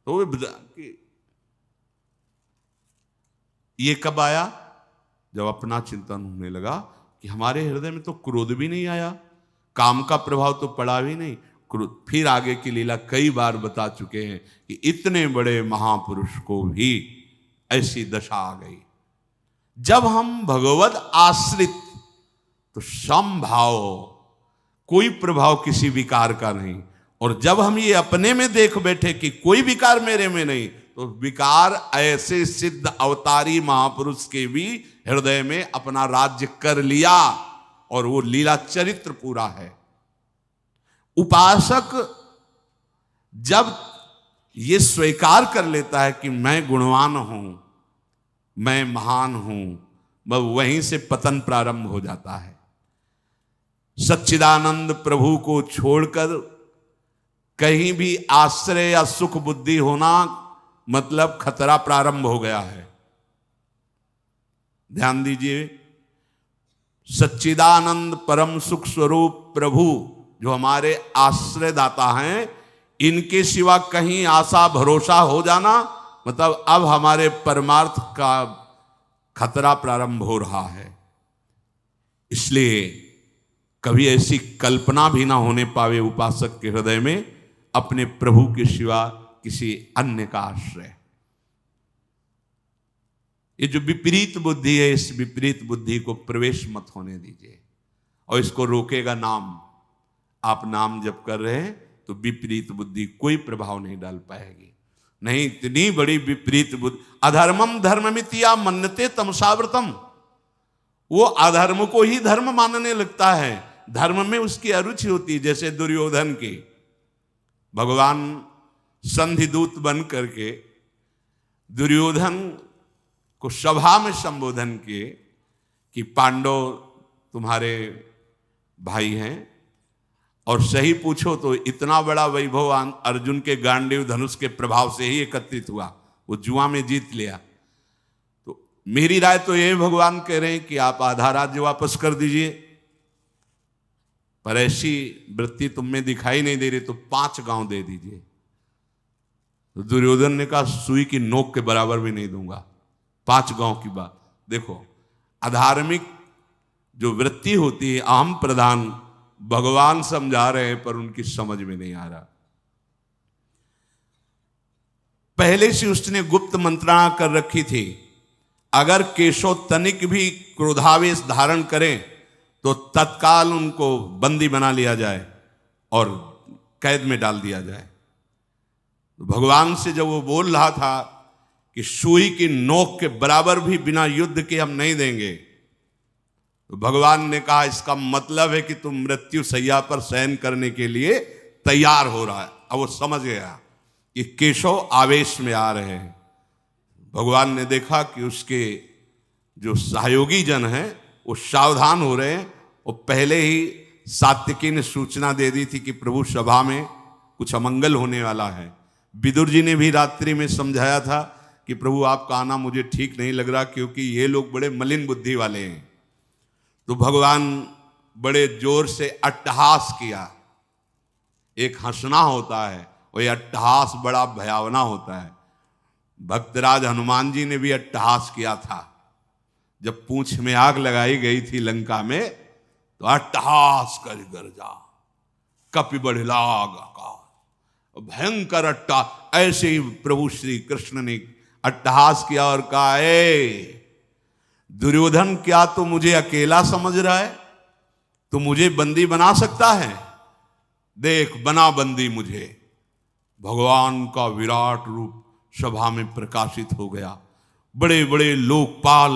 तो ये कब आया? जब अपना चिंतन होने लगा कि हमारे हृदय में तो क्रोध भी नहीं आया, काम का प्रभाव तो पड़ा भी नहीं, क्रोध। फिर आगे की लीला कई बार बता चुके हैं कि इतने बड़े महापुरुष को भी ऐसी दशा आ गई। जब हम भगवत आश्रित तो समभाव, कोई प्रभाव किसी विकार का नहीं, और जब हम ये अपने में देख बैठे कि कोई विकार मेरे में नहीं, तो विकार ऐसे सिद्ध अवतारी महापुरुष के भी हृदय में अपना राज्य कर लिया, और वो लीला चरित्र पूरा है। उपासक जब ये स्वीकार कर लेता है कि मैं गुणवान हूं, मैं महान हूं, वहीं से पतन प्रारंभ हो जाता है। सच्चिदानंद प्रभु को छोड़कर कहीं भी आश्रय या सुख बुद्धि होना मतलब खतरा प्रारंभ हो गया है। ध्यान दीजिए, सच्चिदानंद परम सुख स्वरूप प्रभु जो हमारे आश्रयदाता हैं, इनके सिवा कहीं आशा भरोसा हो जाना मतलब अब हमारे परमार्थ का खतरा प्रारंभ हो रहा है। इसलिए कभी ऐसी कल्पना भी ना होने पावे उपासक के हृदय में अपने प्रभु के सिवा किसी अन्य का आश्रय। ये जो विपरीत बुद्धि है, इस विपरीत बुद्धि को प्रवेश मत होने दीजिए, और इसको रोकेगा नाम। आप नाम जप कर रहे हैं तो विपरीत बुद्धि कोई प्रभाव नहीं डाल पाएगी। नहीं, इतनी बड़ी विपरीत बुद्धि, अधर्मम धर्ममित्या मन्यते तमसाव्रतम, वो अधर्म को ही धर्म मानने लगता है, धर्म में उसकी अरुचि होती है। जैसे दुर्योधन की भगवान संधि दूत बन करके दुर्योधन को सभा में संबोधन किए कि पांडव तुम्हारे भाई हैं, और सही पूछो तो इतना बड़ा वैभव अर्जुन के गांडीव धनुष के प्रभाव से ही एकत्रित हुआ, वो जुआ में जीत लिया। तो मेरी राय तो ये भगवान कह रहे हैं कि आप आधा राज्य वापस कर दीजिए, पर ऐसी वृत्ति तुम में दिखाई नहीं दे रही तो 5 गांव दे दीजिए। तो दुर्योधन ने कहा सुई की नोक के बराबर भी नहीं दूंगा, 5 गांव की बात। देखो, अधार्मिक जो वृत्ति होती है अहम प्रधान, भगवान समझा रहे हैं पर उनकी समझ में नहीं आ रहा। पहले से उसने गुप्त मंत्रणा कर रखी थी, अगर केशव तनिक भी क्रोधावेश धारण करें तो तत्काल उनको बंदी बना लिया जाए और कैद में डाल दिया जाए। तो भगवान से जब वो बोल रहा था कि सुई की नोक के बराबर भी बिना युद्ध के हम नहीं देंगे, तो भगवान ने कहा इसका मतलब है कि तुम मृत्यु शैया पर शयन करने के लिए तैयार हो रहा है। अब वो समझ गया कि केशव आवेश में आ रहे हैं। भगवान ने देखा कि उसके जो सहयोगी जन हैं वो सावधान हो रहे हैं, और पहले ही सात्विकी ने सूचना दे दी थी कि प्रभु सभा में कुछ अमंगल होने वाला है। विदुर जी ने भी रात्रि में समझाया था कि प्रभु आपका आना मुझे ठीक नहीं लग रहा, क्योंकि ये लोग बड़े मलिन बुद्धि वाले हैं। तो भगवान बड़े जोर से अट्टहास किया। एक हंसना होता है, वही अट्टहास बड़ा भयावना होता है। भक्तराज हनुमान जी ने भी अट्टहास किया था। जब पूंछ में आग लगाई गई थी लंका में, तो अट्टहास कर गरजा, कपि बढ़िलाग आकाश, भयंकर अट्टा। ऐसे ही प्रभु श्री कृष्ण ने अट्टहास किया और कहा, ए दुर्योधन, क्या तू मुझे अकेला समझ रहा है? तू मुझे बंदी बना सकता है? देख, बना बंदी मुझे। भगवान का विराट रूप सभा में प्रकाशित हो गया। बड़े बड़े लोकपाल,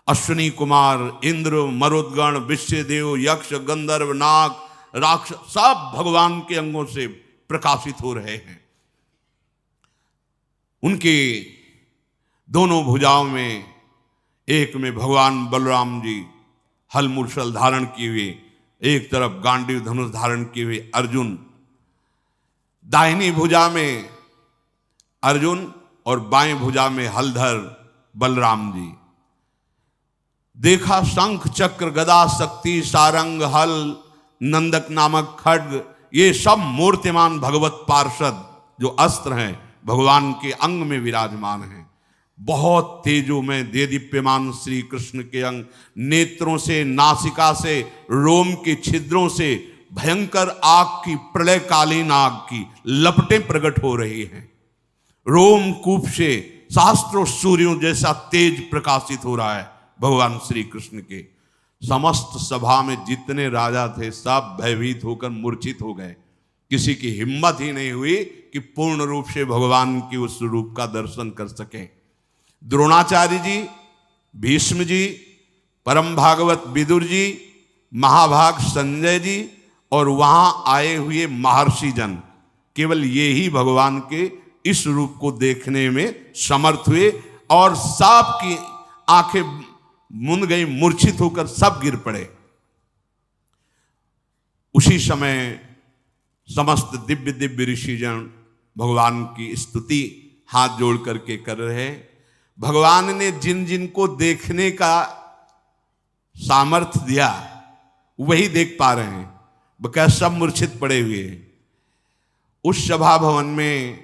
अश्विनी कुमार, इंद्र, मरुदगण, विश्वदेव, यक्ष, गंधर्व, नाग, राक्षस, सब भगवान के अंगों से प्रकाशित हो रहे हैं। उनके दोनों भुजाओं में, एक में भगवान बलराम जी हल मूसल धारण किए हुए, एक तरफ गांडीव धनुष धारण किए हुए अर्जुन, दाहिनी भुजा में अर्जुन और बाएं भुजा में हलधर बलराम जी। देखा शंख चक्र गदा शक्ति सारंग हल नंदक नामक खड्ग, ये सब मूर्तिमान भगवत पार्षद जो अस्त्र हैं भगवान के अंग में विराजमान हैं। बहुत तेजो में दे दीप्यमान श्री कृष्ण के अंग, नेत्रों से, नासिका से, रोम के छिद्रों से भयंकर आग की, प्रलयकालीन आग की लपटें प्रकट हो रही हैं। रोम कूप से सहस्त्रों सूर्यों जैसा तेज प्रकाशित हो रहा है भगवान श्री कृष्ण के। समस्त सभा में जितने राजा थे सब भयभीत होकर मूर्छित हो गए। किसी की हिम्मत ही नहीं हुई कि पूर्ण रूप से भगवान की उस रूप का दर्शन कर सके। द्रोणाचार्य जी, भीष्म जी, परम भागवत विदुर जी, महाभाग संजय जी और वहां आए हुए महर्षि जन, केवल ये ही भगवान के इस रूप को देखने में समर्थ हुए और सब की आंखें मुंद गई, मूर्छित होकर सब गिर पड़े। उसी समय समस्त दिव्य दिव्य ऋषिजन भगवान की स्तुति हाथ जोड़ करके कर रहे। भगवान ने जिन जिन को देखने का सामर्थ्य दिया वही देख पा रहे हैं, बकाया सब मूर्छित पड़े हुए। उस सभा भवन में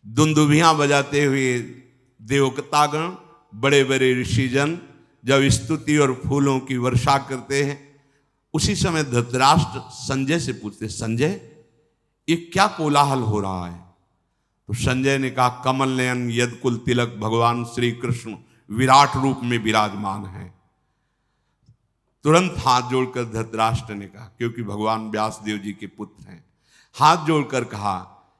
दुंदुभियां बजाते हुए देवतागण, बड़े बड़े ऋषिजन जब स्तुति और फूलों की वर्षा करते हैं, उसी समय धृतराष्ट्र संजय से पूछते, संजय ये क्या कोलाहल हो रहा है? तो संजय ने कहा, कमल नयन यदकुल तिलक भगवान श्री कृष्ण विराट रूप में विराजमान है। तुरंत हाथ जोड़कर धृतराष्ट्र ने कहा, क्योंकि भगवान व्यासदेव जी के पुत्र हैं, हाथ जोड़कर कहा,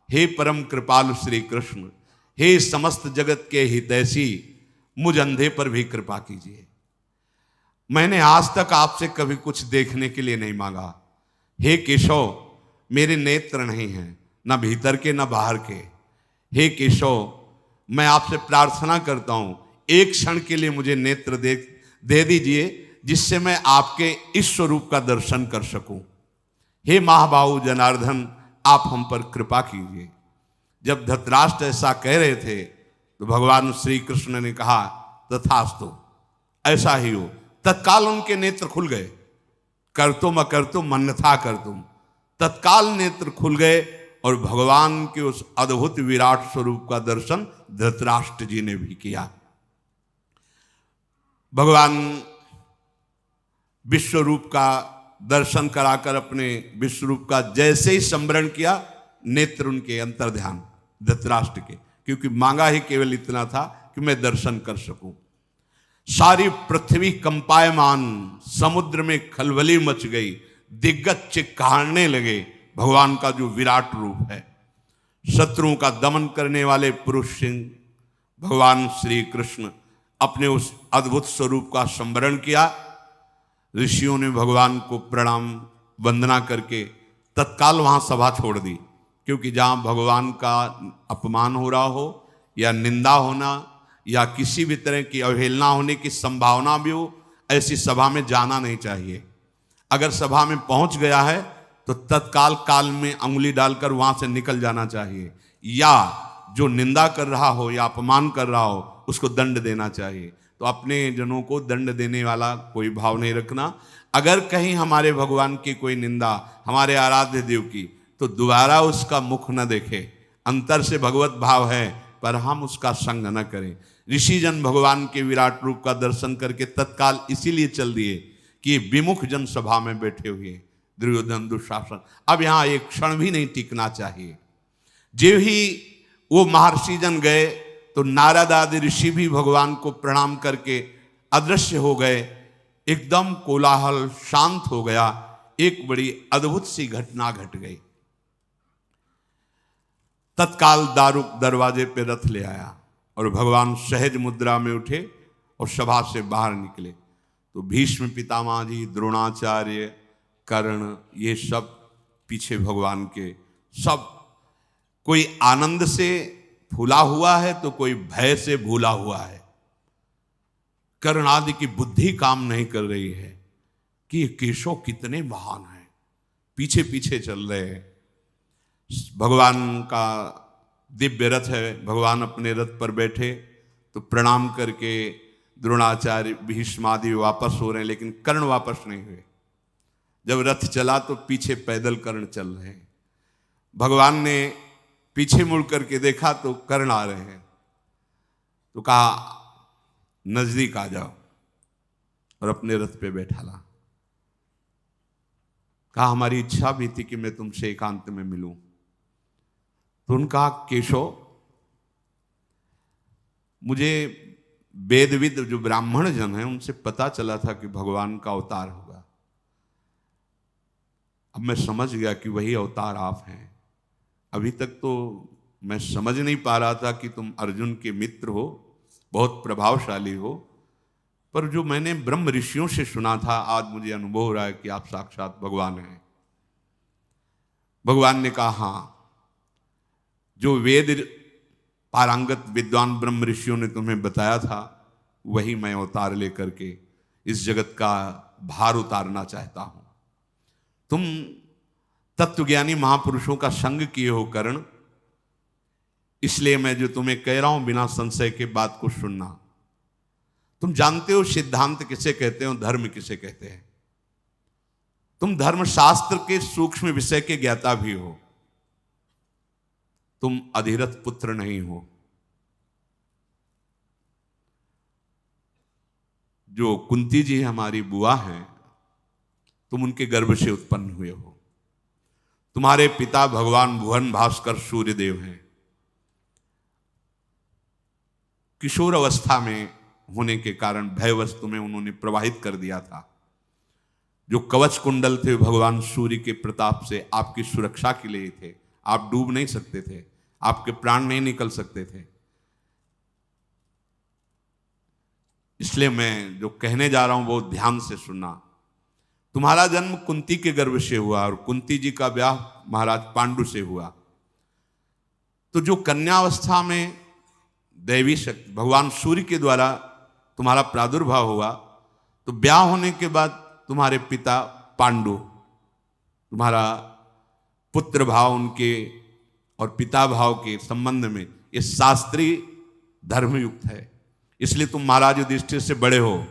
हे परम कृपालु श्री कृष्ण, हे समस्त जगत के हितैषी, मुझ अंधे पर भी कृपा कीजिए। मैंने आज तक आपसे कभी कुछ देखने के लिए नहीं मांगा। हे केशव, मेरे नेत्र नहीं हैं, न भीतर के न बाहर के। हे केशव, मैं आपसे प्रार्थना करता हूं, एक क्षण के लिए मुझे नेत्र दे दीजिए, जिससे मैं आपके इस स्वरूप का दर्शन कर सकूं। हे महाबाहु जनार्दन, आप हम पर कृपा कीजिए। जब धृतराष्ट्र ऐसा कह रहे थे तो भगवान श्री कृष्ण ने कहा, तथास्तु, ऐसा ही हो। तत्काल उनके नेत्र खुल गए। कर्तुम अकर्तुम अन्यथा कर्तुम, तत्काल नेत्र खुल गए और भगवान के उस अद्भुत विराट स्वरूप का दर्शन धृतराष्ट्र जी ने भी किया। भगवान विश्व रूप का दर्शन कराकर अपने विश्व रूप का जैसे ही स्मरण किया, नेत्र उनके अंतर ध्यान धृतराष्ट्र के, क्योंकि मांगा ही केवल इतना था कि मैं दर्शन कर सकूं। सारी पृथ्वी कंपायमान, समुद्र में खलबली मच गई, दिग्गज चिक्कारने लगे भगवान का जो विराट रूप है। शत्रुओं का दमन करने वाले पुरुष सिंह भगवान श्री कृष्ण अपने उस अद्भुत स्वरूप का स्मरण किया। ऋषियों ने भगवान को प्रणाम वंदना करके तत्काल वहां सभा छोड़ दी, क्योंकि जहां भगवान का अपमान हो रहा हो या निंदा होना या किसी भी तरह की अवहेलना होने की संभावना भी हो, ऐसी सभा में जाना नहीं चाहिए। अगर सभा में पहुंच गया है तो तत्काल काल में अंगुली डालकर वहां से निकल जाना चाहिए, या जो निंदा कर रहा हो या अपमान कर रहा हो उसको दंड देना चाहिए। तो अपने जनों को दंड देने वाला कोई भाव नहीं रखना। अगर कहीं हमारे भगवान की कोई निंदा, हमारे आराध्य देव की, तो दोबारा उसका मुख न देखे, अंतर से भगवत भाव है, पर हम उसका संग न करें। ऋषिजन भगवान के विराट रूप का दर्शन करके तत्काल इसीलिए चल दिए कि विमुख जन सभा में बैठे हुए दुर्योधन दुशासन, अब यहां एक क्षण भी नहीं टिकना चाहिए। जो ही वो महर्षि जन गए तो नारद आदि ऋषि भी भगवान को प्रणाम करके अदृश्य हो गए। एकदम कोलाहल शांत हो गया। एक बड़ी अद्भुत सी घटना घट गई। तत्काल दारुक दरवाजे पे रथ ले आया और भगवान सहज मुद्रा में उठे और सभा से बाहर निकले। तो भीष्म पितामह जी, द्रोणाचार्य, कर्ण, ये सब पीछे भगवान के, सब कोई आनंद से फूला हुआ है तो कोई भय से भूला हुआ है। कर्ण आदि की बुद्धि काम नहीं कर रही है कि ये केशव कितने महान हैं, पीछे पीछे चल रहे हैं। भगवान का दिव्य रथ है, भगवान अपने रथ पर बैठे तो प्रणाम करके द्रोणाचार्य भीष्म आदि वापस हो रहे हैं, लेकिन कर्ण वापस नहीं हुए। जब रथ चला तो पीछे पैदल कर्ण चल रहे हैं। भगवान ने पीछे मुड़ करके देखा तो कर्ण आ रहे हैं, तो कहा नजदीक आ जाओ, और अपने रथ पे बैठा ला। कहा हमारी इच्छा भी थी कि मैं तुमसे एकांत में मिलूं। तो उनका केशव, मुझे वेदविद जो ब्राह्मण जन हैं उनसे पता चला था कि भगवान का अवतार होगा। अब मैं समझ गया कि वही अवतार आप हैं। अभी तक तो मैं समझ नहीं पा रहा था कि तुम अर्जुन के मित्र हो, बहुत प्रभावशाली हो, पर जो मैंने ब्रह्म ऋषियों से सुना था, आज मुझे अनुभव हो रहा है कि आप साक्षात भगवान हैं। भगवान ने कहा हाँ, जो वेद पारंगत विद्वान ब्रह्म ऋषियों ने तुम्हें बताया था, वही मैं अवतार लेकर के इस जगत का भार उतारना चाहता हूं। तुम तत्वज्ञानी महापुरुषों का संग किए हो कर्ण, इसलिए मैं जो तुम्हें कह रहा हूं बिना संशय के बात को सुनना। तुम जानते हो सिद्धांत किसे कहते हो, धर्म किसे कहते हैं। तुम धर्मशास्त्र के सूक्ष्म विषय के ज्ञाता भी हो। तुम अधिरथ पुत्र नहीं हो। जो कुंती जी हमारी बुआ हैं, तुम उनके गर्भ से उत्पन्न हुए हो। तुम्हारे पिता भगवान भुवन भास्कर सूर्यदेव हैं। किशोर अवस्था में होने के कारण भयवश तुम्हें उन्होंने प्रवाहित कर दिया था। जो कवच कुंडल थे भगवान सूर्य के प्रताप से आपकी सुरक्षा के लिए थे। आप डूब नहीं सकते थे, आपके प्राण नहीं निकल सकते थे। इसलिए मैं जो कहने जा रहा हूं बहुत ध्यान से सुनना। तुम्हारा जन्म कुंती के गर्भ से हुआ और कुंती जी का ब्याह महाराज पांडु से हुआ। तो जो कन्यावस्था में दैवी शक्ति भगवान सूर्य के द्वारा तुम्हारा प्रादुर्भाव हुआ, तो ब्याह होने के बाद तुम्हारे पिता पांडु, तुम्हारा पुत्र भाव उनके और पिता भाव के संबंध में ये शास्त्रीय धर्मयुक्त है। इसलिए तुम महाराज युधिष्ठिर से बड़े हो।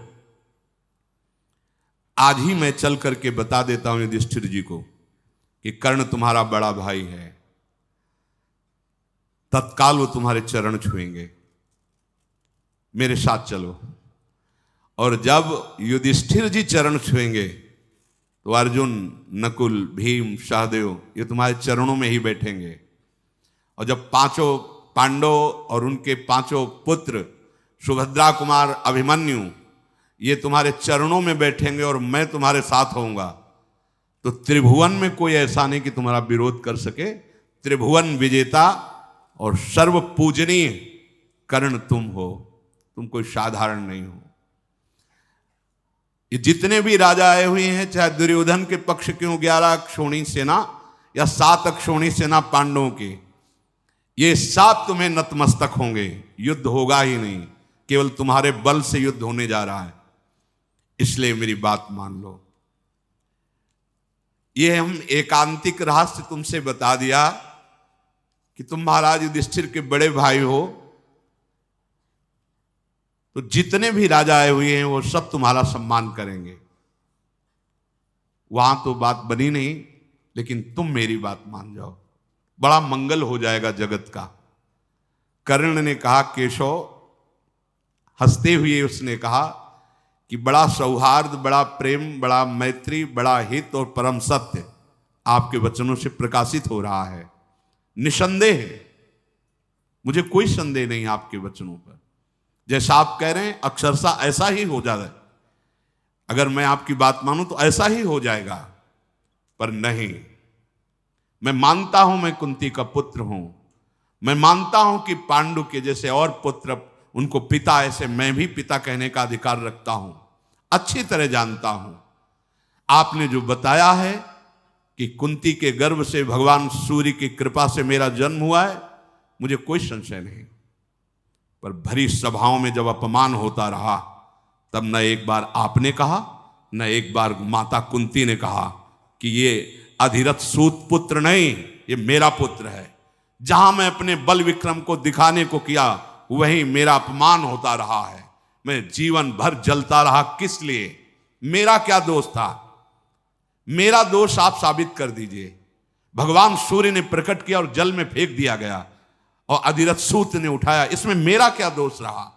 आज ही मैं चल करके बता देता हूं युधिष्ठिर जी को कि कर्ण तुम्हारा बड़ा भाई है। तत्काल वो तुम्हारे चरण छुएंगे। मेरे साथ चलो। और जब युधिष्ठिर जी चरण छुएंगे तो अर्जुन, नकुल, भीम, सहदेव ये तुम्हारे चरणों में ही बैठेंगे। और जब पांचों पांडव और उनके पांचों पुत्र सुभद्रा कुमार, अभिमन्यु ये तुम्हारे चरणों में बैठेंगे और मैं तुम्हारे साथ होऊंगा, तो त्रिभुवन में कोई ऐसा नहीं कि तुम्हारा विरोध कर सके। त्रिभुवन विजेता और सर्व पूजनीय कर्ण तुम हो। तुम कोई साधारण नहीं हो। ये जितने भी राजा आए हुए हैं, चाहे दुर्योधन के पक्ष क्यों 11 अक्षौणी सेना या 7 अक्षौणी सेना पांडवों की, ये सब तुम्हें नतमस्तक होंगे। युद्ध होगा ही नहीं, केवल तुम्हारे बल से युद्ध होने जा रहा है। इसलिए मेरी बात मान लो। ये हम एकांतिक रहस्य तुमसे बता दिया कि तुम महाराज युधिष्ठिर के बड़े भाई हो। तो जितने भी राजा आए हुए हैं वो सब तुम्हारा सम्मान करेंगे। वहां तो बात बनी नहीं, लेकिन तुम मेरी बात मान जाओ। बड़ा मंगल हो जाएगा जगत का। कर्ण ने कहा, केशव, हंसते हुए उसने कहा कि बड़ा सौहार्द, बड़ा प्रेम, बड़ा मैत्री, बड़ा हित और परम सत्य आपके वचनों से प्रकाशित हो रहा है। निसंदेह है, मुझे कोई संदेह नहीं आपके वचनों पर। जैसा आप कह रहे हैं अक्षरशः ऐसा ही हो जाता है। अगर मैं आपकी बात मानूं तो ऐसा ही हो जाएगा, पर नहीं। मैं मानता हूं मैं कुंती का पुत्र हूं, मैं मानता हूं कि पांडु के जैसे और पुत्र उनको पिता, ऐसे मैं भी पिता कहने का अधिकार रखता हूं। अच्छी तरह जानता हूं आपने जो बताया है कि कुंती के गर्भ से भगवान सूर्य की कृपा से मेरा जन्म हुआ है, मुझे कोई संशय नहीं। पर भरी सभाओं में जब अपमान होता रहा, तब न एक बार आपने कहा, न एक बार माता कुंती ने कहा कि ये अधिरथ सूत पुत्र नहीं, ये मेरा पुत्र है। जहां मैं अपने बल विक्रम को दिखाने को किया, वहीं मेरा अपमान होता रहा है। मैं जीवन भर जलता रहा, किस लिए? मेरा क्या दोष था? मेरा दोष आप साबित कर दीजिए। भगवान सूर्य ने प्रकट किया और जल में फेंक दिया गया और अधिरथ सूत ने उठाया, इसमें मेरा क्या दोष रहा?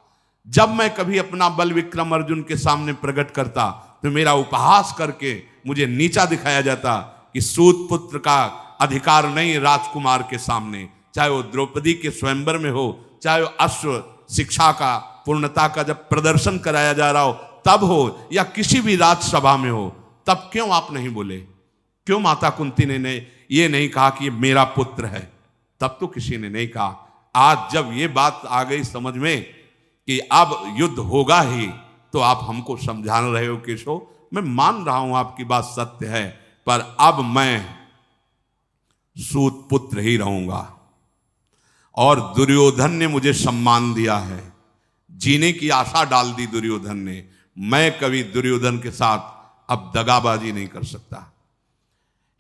जब मैं कभी अपना बल विक्रम अर्जुन के सामने प्रकट करता तो मेरा उपहास करके मुझे नीचा दिखाया जाता कि सूत पुत्र का अधिकार नहीं राजकुमार के सामने, चाहे वो द्रौपदी के स्वयंवर में हो, चाहे वो अश्व शिक्षा का, पूर्णता का जब प्रदर्शन कराया जा रहा हो तब हो, या किसी भी राजसभा में हो, तब क्यों आप नहीं बोले? क्यों माता कुंती ने ये नहीं कहा कि ये मेरा पुत्र है? तब तो किसी ने नहीं कहा। आज जब ये बात आ गई समझ में कि अब युद्ध होगा ही, तो आप हमको समझा रहे हो केशव। मैं मान रहा हूं आपकी बात सत्य है, पर अब मैं सूत पुत्र ही रहूंगा। और दुर्योधन ने मुझे सम्मान दिया है, जीने की आशा डाल दी दुर्योधन ने। मैं कभी दुर्योधन के साथ अब दगाबाजी नहीं कर सकता।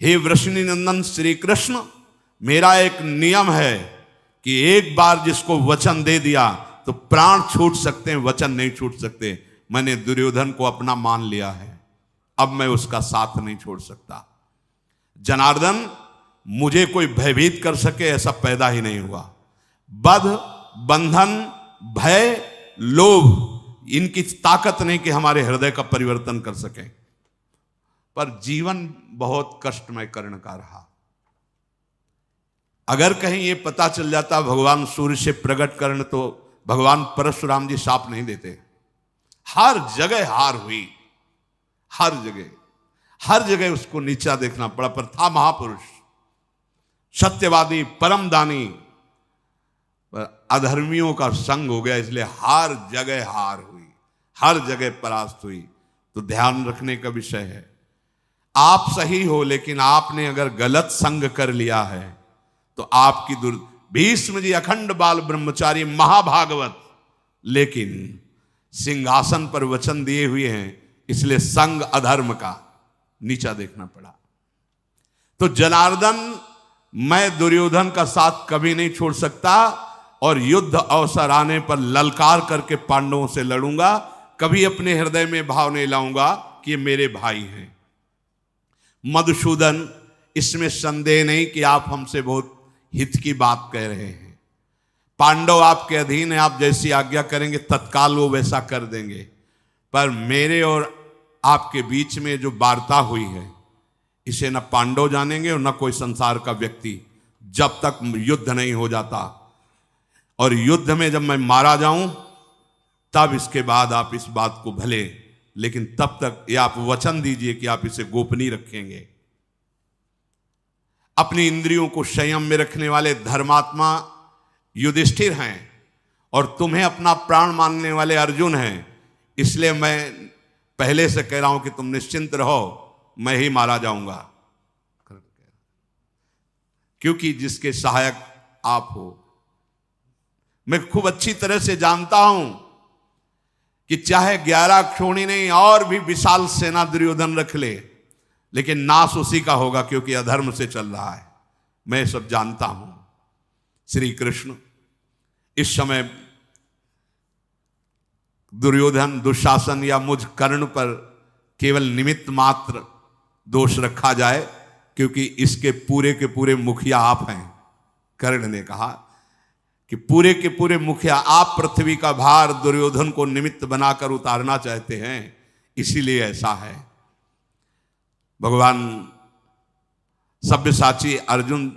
हे वृषणी नंदन श्री कृष्ण, मेरा एक नियम है कि एक बार जिसको वचन दे दिया तो प्राण छूट सकते हैं, वचन नहीं छूट सकते। मैंने दुर्योधन को अपना मान लिया है, अब मैं उसका साथ नहीं छोड़ सकता। जनार्दन, मुझे कोई भयभीत कर सके ऐसा पैदा ही नहीं हुआ। बध, बंधन, भय, लोभ, इनकी ताकत नहीं कि हमारे हृदय का परिवर्तन कर सके। पर जीवन बहुत कष्टमय कर्ण का रहा। अगर कहीं ये पता चल जाता भगवान सूर्य से प्रकट कर्ण, तो भगवान परशुराम जी शाप नहीं देते। हर जगह हार हुई, हर जगह उसको नीचा देखना पड़ा, पर था महापुरुष, सत्यवादी, परम दानी। पर अधर्मियों का संग हो गया, इसलिए हर जगह हार हुई, हर जगह परास्त हुई। तो ध्यान रखने का विषय है, आप सही हो, लेकिन आपने अगर गलत संग कर लिया है तो आपकी भीष्म जी अखंड बाल ब्रह्मचारी महाभागवत, लेकिन सिंहासन पर वचन दिए हुए हैं, इसलिए संग अधर्म का नीचा देखना पड़ा। तो जनार्दन, मैं दुर्योधन का साथ कभी नहीं छोड़ सकता, और युद्ध अवसर आने पर ललकार करके पांडवों से लड़ूंगा। कभी अपने हृदय में भाव नहीं लाऊंगा कि ये मेरे भाई हैं। मधुसूदन, इसमें संदेह नहीं कि आप हमसे बहुत हित की बात कह रहे हैं। पांडव आपके अधीन है, आप जैसी आज्ञा करेंगे तत्काल वो वैसा कर देंगे। पर मेरे और आपके बीच में जो वार्ता हुई है, इसे न पांडव जानेंगे और न कोई संसार का व्यक्ति, जब तक युद्ध नहीं हो जाता। और युद्ध में जब मैं मारा जाऊं, तब इसके बाद आप इस बात को भले, लेकिन तब तक ये आप वचन दीजिए कि आप इसे गोपनीय रखेंगे। अपनी इंद्रियों को संयम में रखने वाले धर्मात्मा युधिष्ठिर हैं, और तुम्हें अपना प्राण मानने वाले अर्जुन हैं। इसलिए मैं पहले से कह रहा हूं कि तुम निश्चिंत रहो, मैं ही मारा जाऊंगा, क्योंकि जिसके सहायक आप हो। मैं खूब अच्छी तरह से जानता हूं कि चाहे 11 क्षोणी नहीं और भी विशाल सेना दुर्योधन रख ले, लेकिन नाश उसी का होगा, क्योंकि अधर्म से चल रहा है। मैं सब जानता हूं। श्री कृष्ण, इस समय दुर्योधन, दुशासन या मुझ कर्ण पर केवल निमित्त मात्र दोष रखा जाए, क्योंकि इसके पूरे के पूरे मुखिया आप हैं। कर्ण ने कहा कि पूरे के पूरे मुखिया, आप पृथ्वी का भार दुर्योधन को निमित्त बनाकर उतारना चाहते हैं, इसीलिए ऐसा है। भगवान सब्यसाची अर्जुन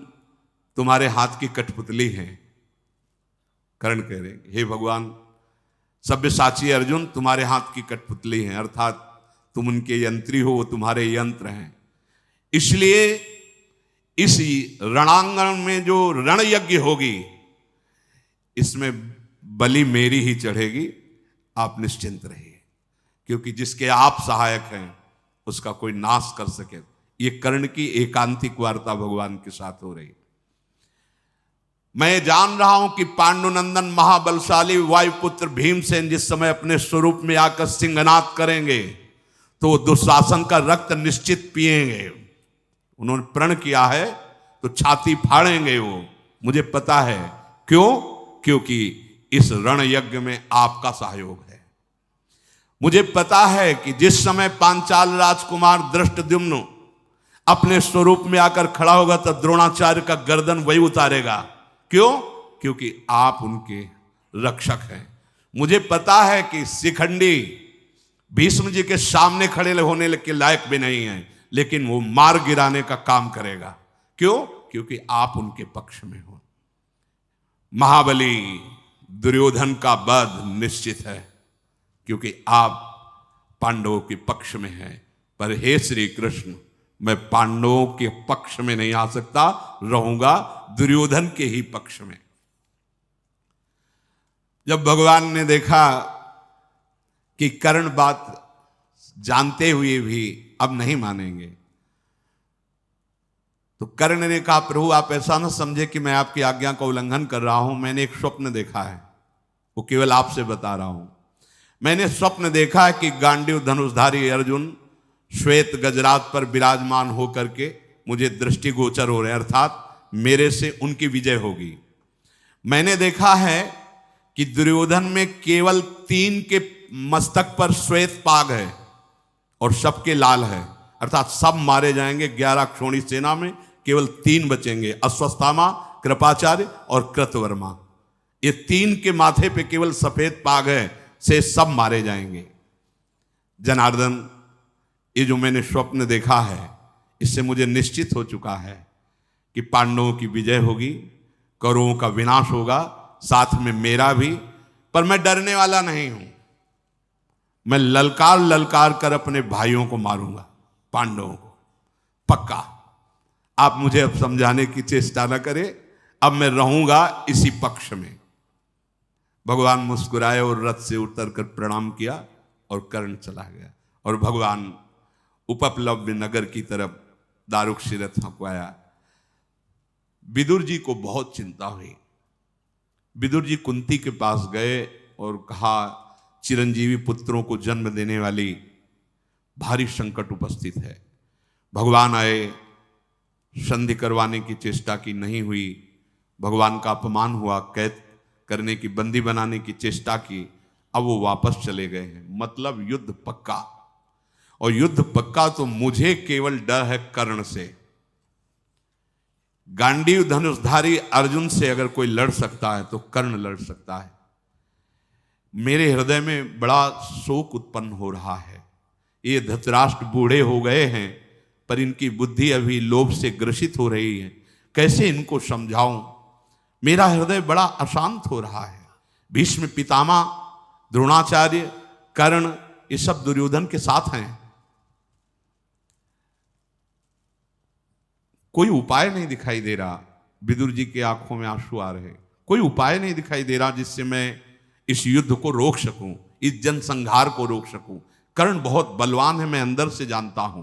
तुम्हारे हाथ की कठपुतली हैं। कर्ण कह रहे, हे भगवान, सब्यसाची अर्जुन तुम्हारे हाथ की कठपुतली हैं, अर्थात तुम उनके यंत्री हो, वो तुम्हारे यंत्र हैं। इसलिए इस रणांगण में जो रण यज्ञ होगी, इसमें बलि मेरी ही चढ़ेगी, आप निश्चिंत रहिए, क्योंकि जिसके आप सहायक हैं उसका कोई नाश कर सके। ये कर्ण की एकांतिक वार्ता भगवान के साथ हो रही। मैं जान रहा हूं कि पांडुनंदन महाबलशाली वायुपुत्र भीमसेन जिस समय अपने स्वरूप में आकर सिंहनाद करेंगे तो दुशासन का रक्त निश्चित पिएंगे। उन्होंने प्रण किया है तो छाती फाड़ेंगे वो, मुझे पता है। क्यों? क्योंकि इस रण यज्ञ में आपका सहयोग है। मुझे पता है कि जिस समय पांचाल राजकुमार धृष्टद्युम्न अपने स्वरूप में आकर खड़ा होगा तो द्रोणाचार्य का गर्दन वही उतारेगा। क्यों? क्योंकि आप उनके रक्षक हैं। मुझे पता है कि शिखंडी भीष्म जी के सामने खड़े होने के लायक भी नहीं है, लेकिन वो मार गिराने का काम करेगा। क्यों? क्योंकि आप उनके पक्ष में हो। महाबली दुर्योधन का वध निश्चित है, क्योंकि आप पांडवों के पक्ष में हैं। पर हे श्री कृष्ण, मैं पांडवों के पक्ष में नहीं आ सकता, रहूंगा दुर्योधन के ही पक्ष में। जब भगवान ने देखा कि कर्ण बात जानते हुए भी अब नहीं मानेंगे, तो कर्ण ने कहा, प्रभु आप ऐसा ना समझे कि मैं आपकी आज्ञा का उल्लंघन कर रहा हूं। मैंने एक स्वप्न देखा है, वो केवल आपसे बता रहा हूं। मैंने स्वप्न देखा है कि गांडीव धनुषधारी अर्जुन श्वेत गजरात पर विराजमान होकर के मुझे दृष्टिगोचर हो रहे हैं, अर्थात मेरे से उनकी विजय होगी। मैंने देखा है कि दुर्योधन में केवल 3 के मस्तक पर श्वेत पाग है और सबके लाल है, अर्थात सब मारे जाएंगे। 11 क्षोणी सेना में केवल 3 बचेंगे, अश्वत्थामा, कृपाचार्य और कृतवर्मा। ये 3 के माथे पे केवल सफेद पाग है, से सब मारे जाएंगे। जनार्दन, ये जो मैंने स्वप्न देखा है, इससे मुझे निश्चित हो चुका है कि पांडवों की विजय होगी, कौरवों का विनाश होगा, साथ में मेरा भी। पर मैं डरने वाला नहीं हूं। मैं ललकार ललकार कर अपने भाइयों को मारूंगा, पांडवों को, पक्का। आप मुझे अब समझाने की चेष्टा न करें, अब मैं रहूंगा इसी पक्ष में। भगवान मुस्कुराए और रथ से उतरकर प्रणाम किया और कर्ण चला गया। और भगवान उपप्लव्य नगर की तरफ दारुक्षी रथ हंकवाया। विदुर जी को बहुत चिंता हुई। विदुर जी कुंती के पास गए और कहा, चिरंजीवी पुत्रों को जन्म देने वाली भारी संकट उपस्थित है। भगवान आए, संधि करवाने की चेष्टा की, नहीं हुई। भगवान का अपमान हुआ, कैद करने की, बंदी बनाने की चेष्टा की, अब वो वापस चले गए हैं। मतलब युद्ध पक्का। और युद्ध पक्का तो मुझे केवल डर है कर्ण से। गांडीव धनुषधारी अर्जुन से अगर कोई लड़ सकता है तो कर्ण लड़ सकता है। मेरे हृदय में बड़ा शोक उत्पन्न हो रहा है। ये धृतराष्ट्र बूढ़े हो गए हैं, पर इनकी बुद्धि अभी लोभ से ग्रसित हो रही है। कैसे इनको समझाऊं? मेरा हृदय बड़ा अशांत हो रहा है। भीष्म पितामह, द्रोणाचार्य, कर्ण, ये सब दुर्योधन के साथ हैं। कोई उपाय नहीं दिखाई दे रहा। विदुर जी के आंखों में आंसू आ रहे। कोई उपाय नहीं दिखाई दे रहा जिससे मैं इस युद्ध को रोक सकूं, इस जनसंहार को रोक सकूं। कर्ण बहुत बलवान है, मैं अंदर से जानता हूं।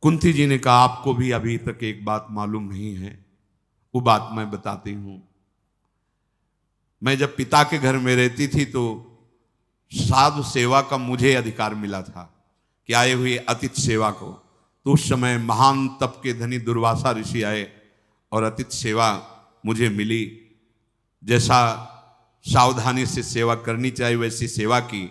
कुंती जी ने कहा, आपको भी अभी तक एक बात मालूम नहीं है, वो बात मैं बताती हूं। मैं जब पिता के घर में रहती थी तो साधु सेवा का मुझे अधिकार मिला था कि आए हुए अतिथि सेवा को। तो उस समय महान तप के धनी दुर्वासा ऋषि आए और अतिथि सेवा मुझे मिली। जैसा सावधानी से सेवा करनी चाहिए वैसी सेवा की।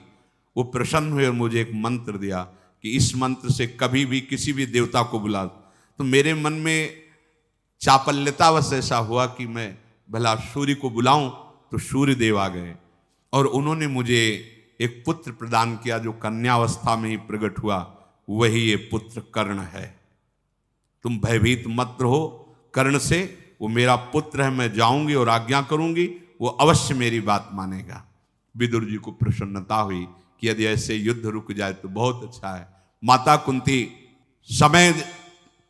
वो प्रसन्न हुए और मुझे एक मंत्र दिया कि इस मंत्र से कभी भी किसी भी देवता को बुला। तो मेरे मन में चापल्यतावश ऐसा हुआ कि मैं भला सूर्य को बुलाऊं तो सूर्य देव आ गए और उन्होंने मुझे एक पुत्र प्रदान किया जो कन्यावस्था में ही प्रकट हुआ। वही ये पुत्र कर्ण है। तुम भयभीत मत रहो कर्ण से, वो मेरा पुत्र है। मैं जाऊंगी और आज्ञा करूंगी, वो अवश्य मेरी बात मानेगा। विदुर जी को प्रसन्नता हुई कि यदि ऐसे युद्ध रुक जाए तो बहुत अच्छा है। माता कुंती, समय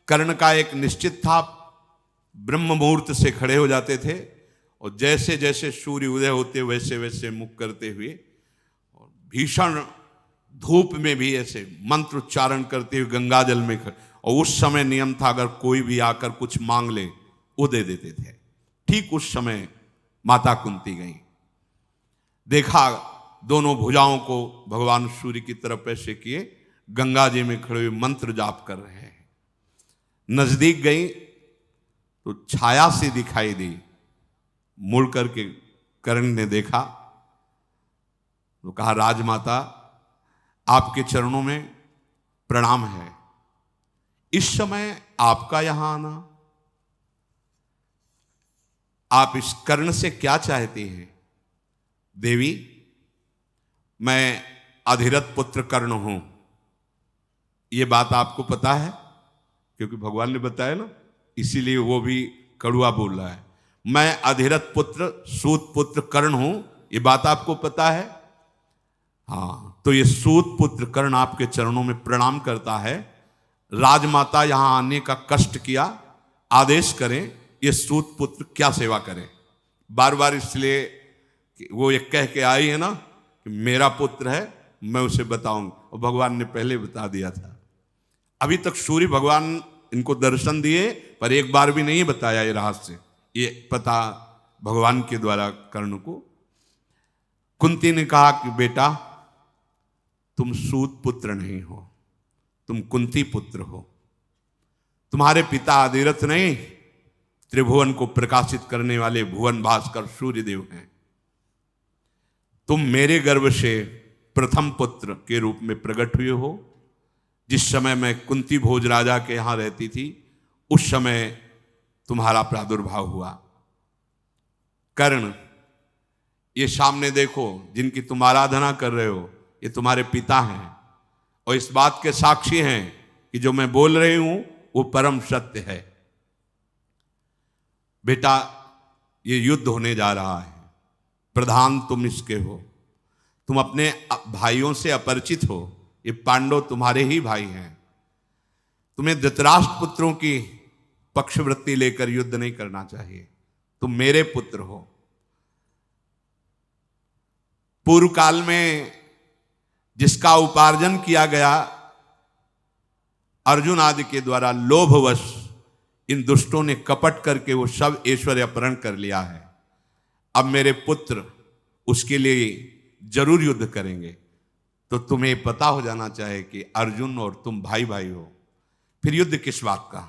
कर्ण का एक निश्चित था, ब्रह्म मुहूर्त से खड़े हो जाते थे और जैसे जैसे सूर्य उदय होते वैसे वैसे मुख करते हुए और भीषण धूप में भी ऐसे मंत्र उच्चारण करते हुए गंगा जल में खड़े। और उस समय नियम था अगर कोई भी आकर कुछ मांग ले वो दे देते थे। ठीक उस समय माता कुंती गई, देखा दोनों भुजाओं को भगवान सूर्य की तरफ ऐसे किए, गंगा जी में खड़े हुए मंत्र जाप कर रहे हैं। नजदीक गई तो छाया सी दिखाई दी। मुड़ करके कर्ण ने देखा तो कहा, राजमाता आपके चरणों में प्रणाम है। इस समय आपका यहां आना, आप इस कर्ण से क्या चाहती हैं? देवी, मैं अधिरथ पुत्र कर्ण हूं। यह बात आपको पता है? क्योंकि भगवान ने बताया ना, इसीलिए वो भी कड़ुआ बोल रहा है। मैं अधिरथ पुत्र सूत पुत्र कर्ण हूं, ये बात आपको पता है? हाँ, तो ये सूत पुत्र कर्ण आपके चरणों में प्रणाम करता है। राजमाता यहां आने का कष्ट किया, आदेश करें ये सूत पुत्र क्या सेवा करें। बार बार इसलिए वो ये कह के आई है ना कि मेरा पुत्र है, मैं उसे बताऊंगा, और भगवान ने पहले बता दिया था। अभी तक सूर्य भगवान इनको दर्शन दिए पर एक बार भी नहीं बताया ये रहस्य, ये पता भगवान के द्वारा कर्ण को। कुंती ने कहा कि बेटा तुम सूत पुत्र नहीं हो, तुम कुंती पुत्र हो। तुम्हारे पिता अधिरथ नहीं, त्रिभुवन को प्रकाशित करने वाले भुवन भास्कर सूर्यदेव हैं। तुम मेरे गर्भ से प्रथम पुत्र के रूप में प्रकट हुए हो। जिस समय मैं कुंती भोज राजा के यहां रहती थी उस समय तुम्हारा प्रादुर्भाव हुआ। कर्ण, ये सामने देखो जिनकी तुम आराधना कर रहे हो, ये तुम्हारे पिता हैं और इस बात के साक्षी हैं कि जो मैं बोल रही हूं वो परम सत्य है। बेटा, ये युद्ध होने जा रहा है, प्रधान तुम इसके हो, तुम अपने भाइयों से अपरिचित हो। ये पांडव तुम्हारे ही भाई हैं। तुम्हें धृतराष्ट्र पुत्रों की पक्षवृत्ति लेकर युद्ध नहीं करना चाहिए। तुम मेरे पुत्र हो। पूर्व काल में जिसका उपार्जन किया गया अर्जुन आदि के द्वारा, लोभवश इन दुष्टों ने कपट करके वो सब ऐश्वर्य अपहरण कर लिया है। अब मेरे पुत्र उसके लिए जरूर युद्ध करेंगे। तो तुम्हें पता हो जाना चाहिए कि अर्जुन और तुम भाई भाई हो, फिर युद्ध किस बात का?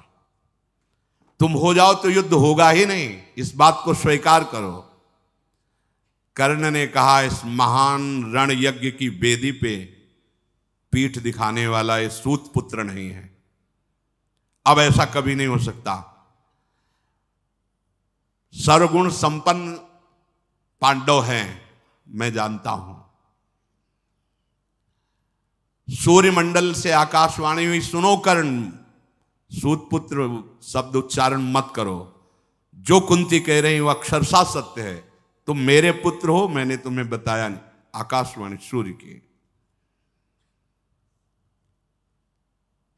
तुम हो जाओ तो युद्ध होगा ही नहीं, इस बात को स्वीकार करो। कर्ण ने कहा, इस महान रण यज्ञ की वेदी पे पीठ दिखाने वाला ये सूत पुत्र नहीं है। अब ऐसा कभी नहीं हो सकता। सर्वगुण संपन्न पांडव हैं, मैं जानता हूं। सूर्यमंडल से आकाशवाणी हुई, सुनो कर्ण, सूत पुत्र शब्द उच्चारण मत करो। जो कुंती कह रही वो अक्षरशः सत्य है। तुम मेरे पुत्र हो, मैंने तुम्हें बताया नहीं। आकाशवाणी सूर्य की।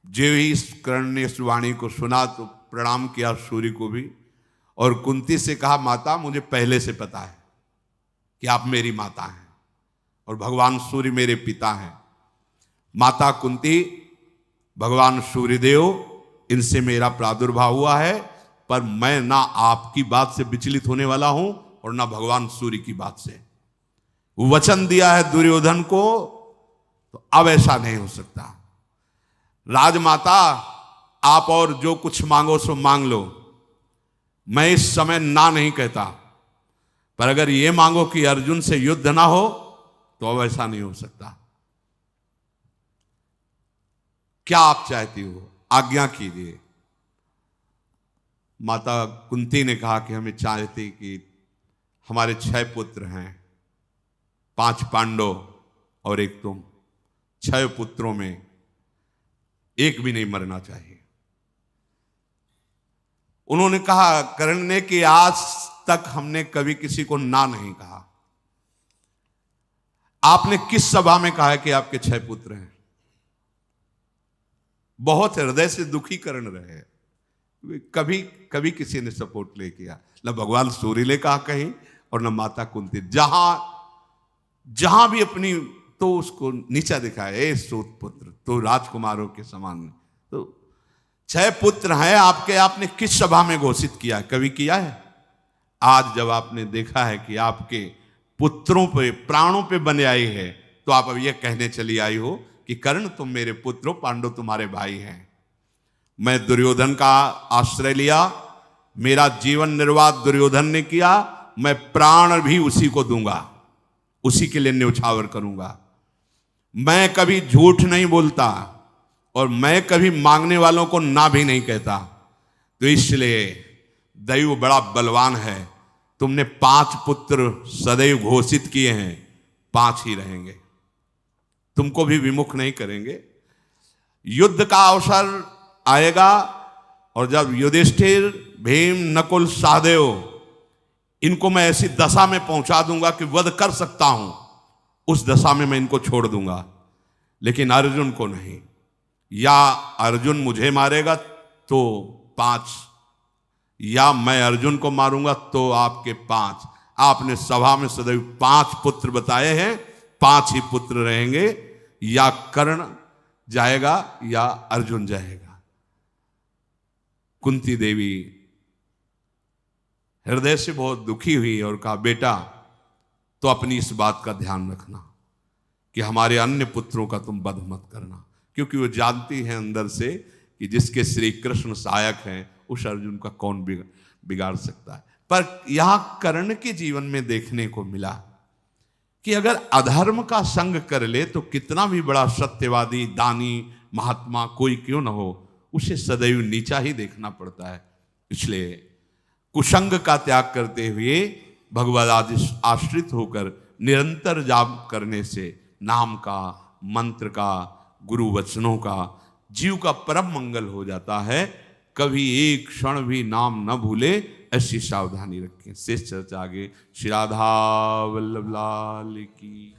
जो ही इस कर्ण ने इस वाणी को सुना तो प्रणाम किया सूर्य को भी, और कुंती से कहा, माता मुझे पहले से पता है कि आप मेरी माता हैं और भगवान सूर्य मेरे पिता हैं। माता कुंती, भगवान सूर्यदेव इनसे मेरा प्रादुर्भाव हुआ है, पर मैं ना आपकी बात से विचलित होने वाला हूं और ना भगवान सूर्य की बात से। वचन दिया है दुर्योधन को, तो अब ऐसा नहीं हो सकता। राजमाता, आप और जो कुछ मांगो सो मांग लो, मैं इस समय ना नहीं कहता, पर अगर ये मांगो कि अर्जुन से युद्ध ना हो तो अब ऐसा नहीं हो सकता। क्या आप चाहती हो? आज्ञा कीजिए। माता कुंती ने कहा कि हमें चाहते कि हमारे 6 पुत्र हैं, 5 पांडव और एक तुम, 6 पुत्रों में एक भी नहीं मरना चाहिए। उन्होंने कहा कर्ण ने कि आज तक हमने कभी किसी को ना नहीं कहा, आपने किस सभा में कहा है कि आपके 6 पुत्र हैं? बहुत हृदय से दुखी कर्ण रहे, कभी कभी किसी ने सपोर्ट नहीं किया, न भगवान सूर्य ने कहा कहीं और न माता कुंती। जहां भी अपनी तो उसको नीचा दिखाया, ए सूत पुत्र तो राजकुमारों के समान। तो 6 पुत्र हैं आपके, आपने किस सभा में घोषित किया है? कभी किया है? आज जब आपने देखा है कि आपके पुत्रों पे, प्राणों पे बने आई है, तो आप अब यह कहने चली आई हो कि कर्ण तुम मेरे पुत्र हो, पांडव तुम्हारे भाई हैं। मैं दुर्योधन का आश्रय लिया, मेरा जीवन निर्वाह दुर्योधन ने किया, मैं प्राण भी उसी को दूंगा, उसी के लिए न्यौछावर करूंगा। मैं कभी झूठ नहीं बोलता और मैं कभी मांगने वालों को ना भी नहीं कहता। तो इसलिए दैव बड़ा बलवान है, तुमने 5 पुत्र सदैव घोषित किए हैं, 5 ही रहेंगे, तुमको भी विमुख नहीं करेंगे। युद्ध का अवसर आएगा और जब युधिष्ठिर, भीम, नकुल, सहदेव, इनको मैं ऐसी दशा में पहुंचा दूंगा कि वध कर सकता हूं, उस दशा में मैं इनको छोड़ दूंगा, लेकिन अर्जुन को नहीं। या अर्जुन मुझे मारेगा तो 5, या मैं अर्जुन को मारूंगा तो आपके 5। आपने सभा में सदैव 5 पुत्र बताए हैं, 5 ही पुत्र रहेंगे, या कर्ण जाएगा या अर्जुन जाएगा। कुंती देवी हृदय से बहुत दुखी हुई और कहा बेटा तो अपनी इस बात का ध्यान रखना कि हमारे अन्य पुत्रों का तुम वध मत करना, क्योंकि वो जानती हैं अंदर से कि जिसके श्री कृष्ण सहायक हैं उस अर्जुन का कौन बिगाड़ सकता है। पर यहां कर्ण के जीवन में देखने को मिला कि अगर अधर्म का संग कर ले तो कितना भी बड़ा सत्यवादी, दानी, महात्मा कोई क्यों न हो, उसे सदैव नीचा ही देखना पड़ता है। इसलिए कुसंग का त्याग करते हुए भगवद आश्रित होकर निरंतर जाप करने से नाम का, मंत्र का, गुरु वचनों का जीव का परम मंगल हो जाता है। कभी एक क्षण भी नाम न भूले, ऐसी सावधानी रखें। शेष चर्चा आगे। श्री राधा वल्लभ लाल की।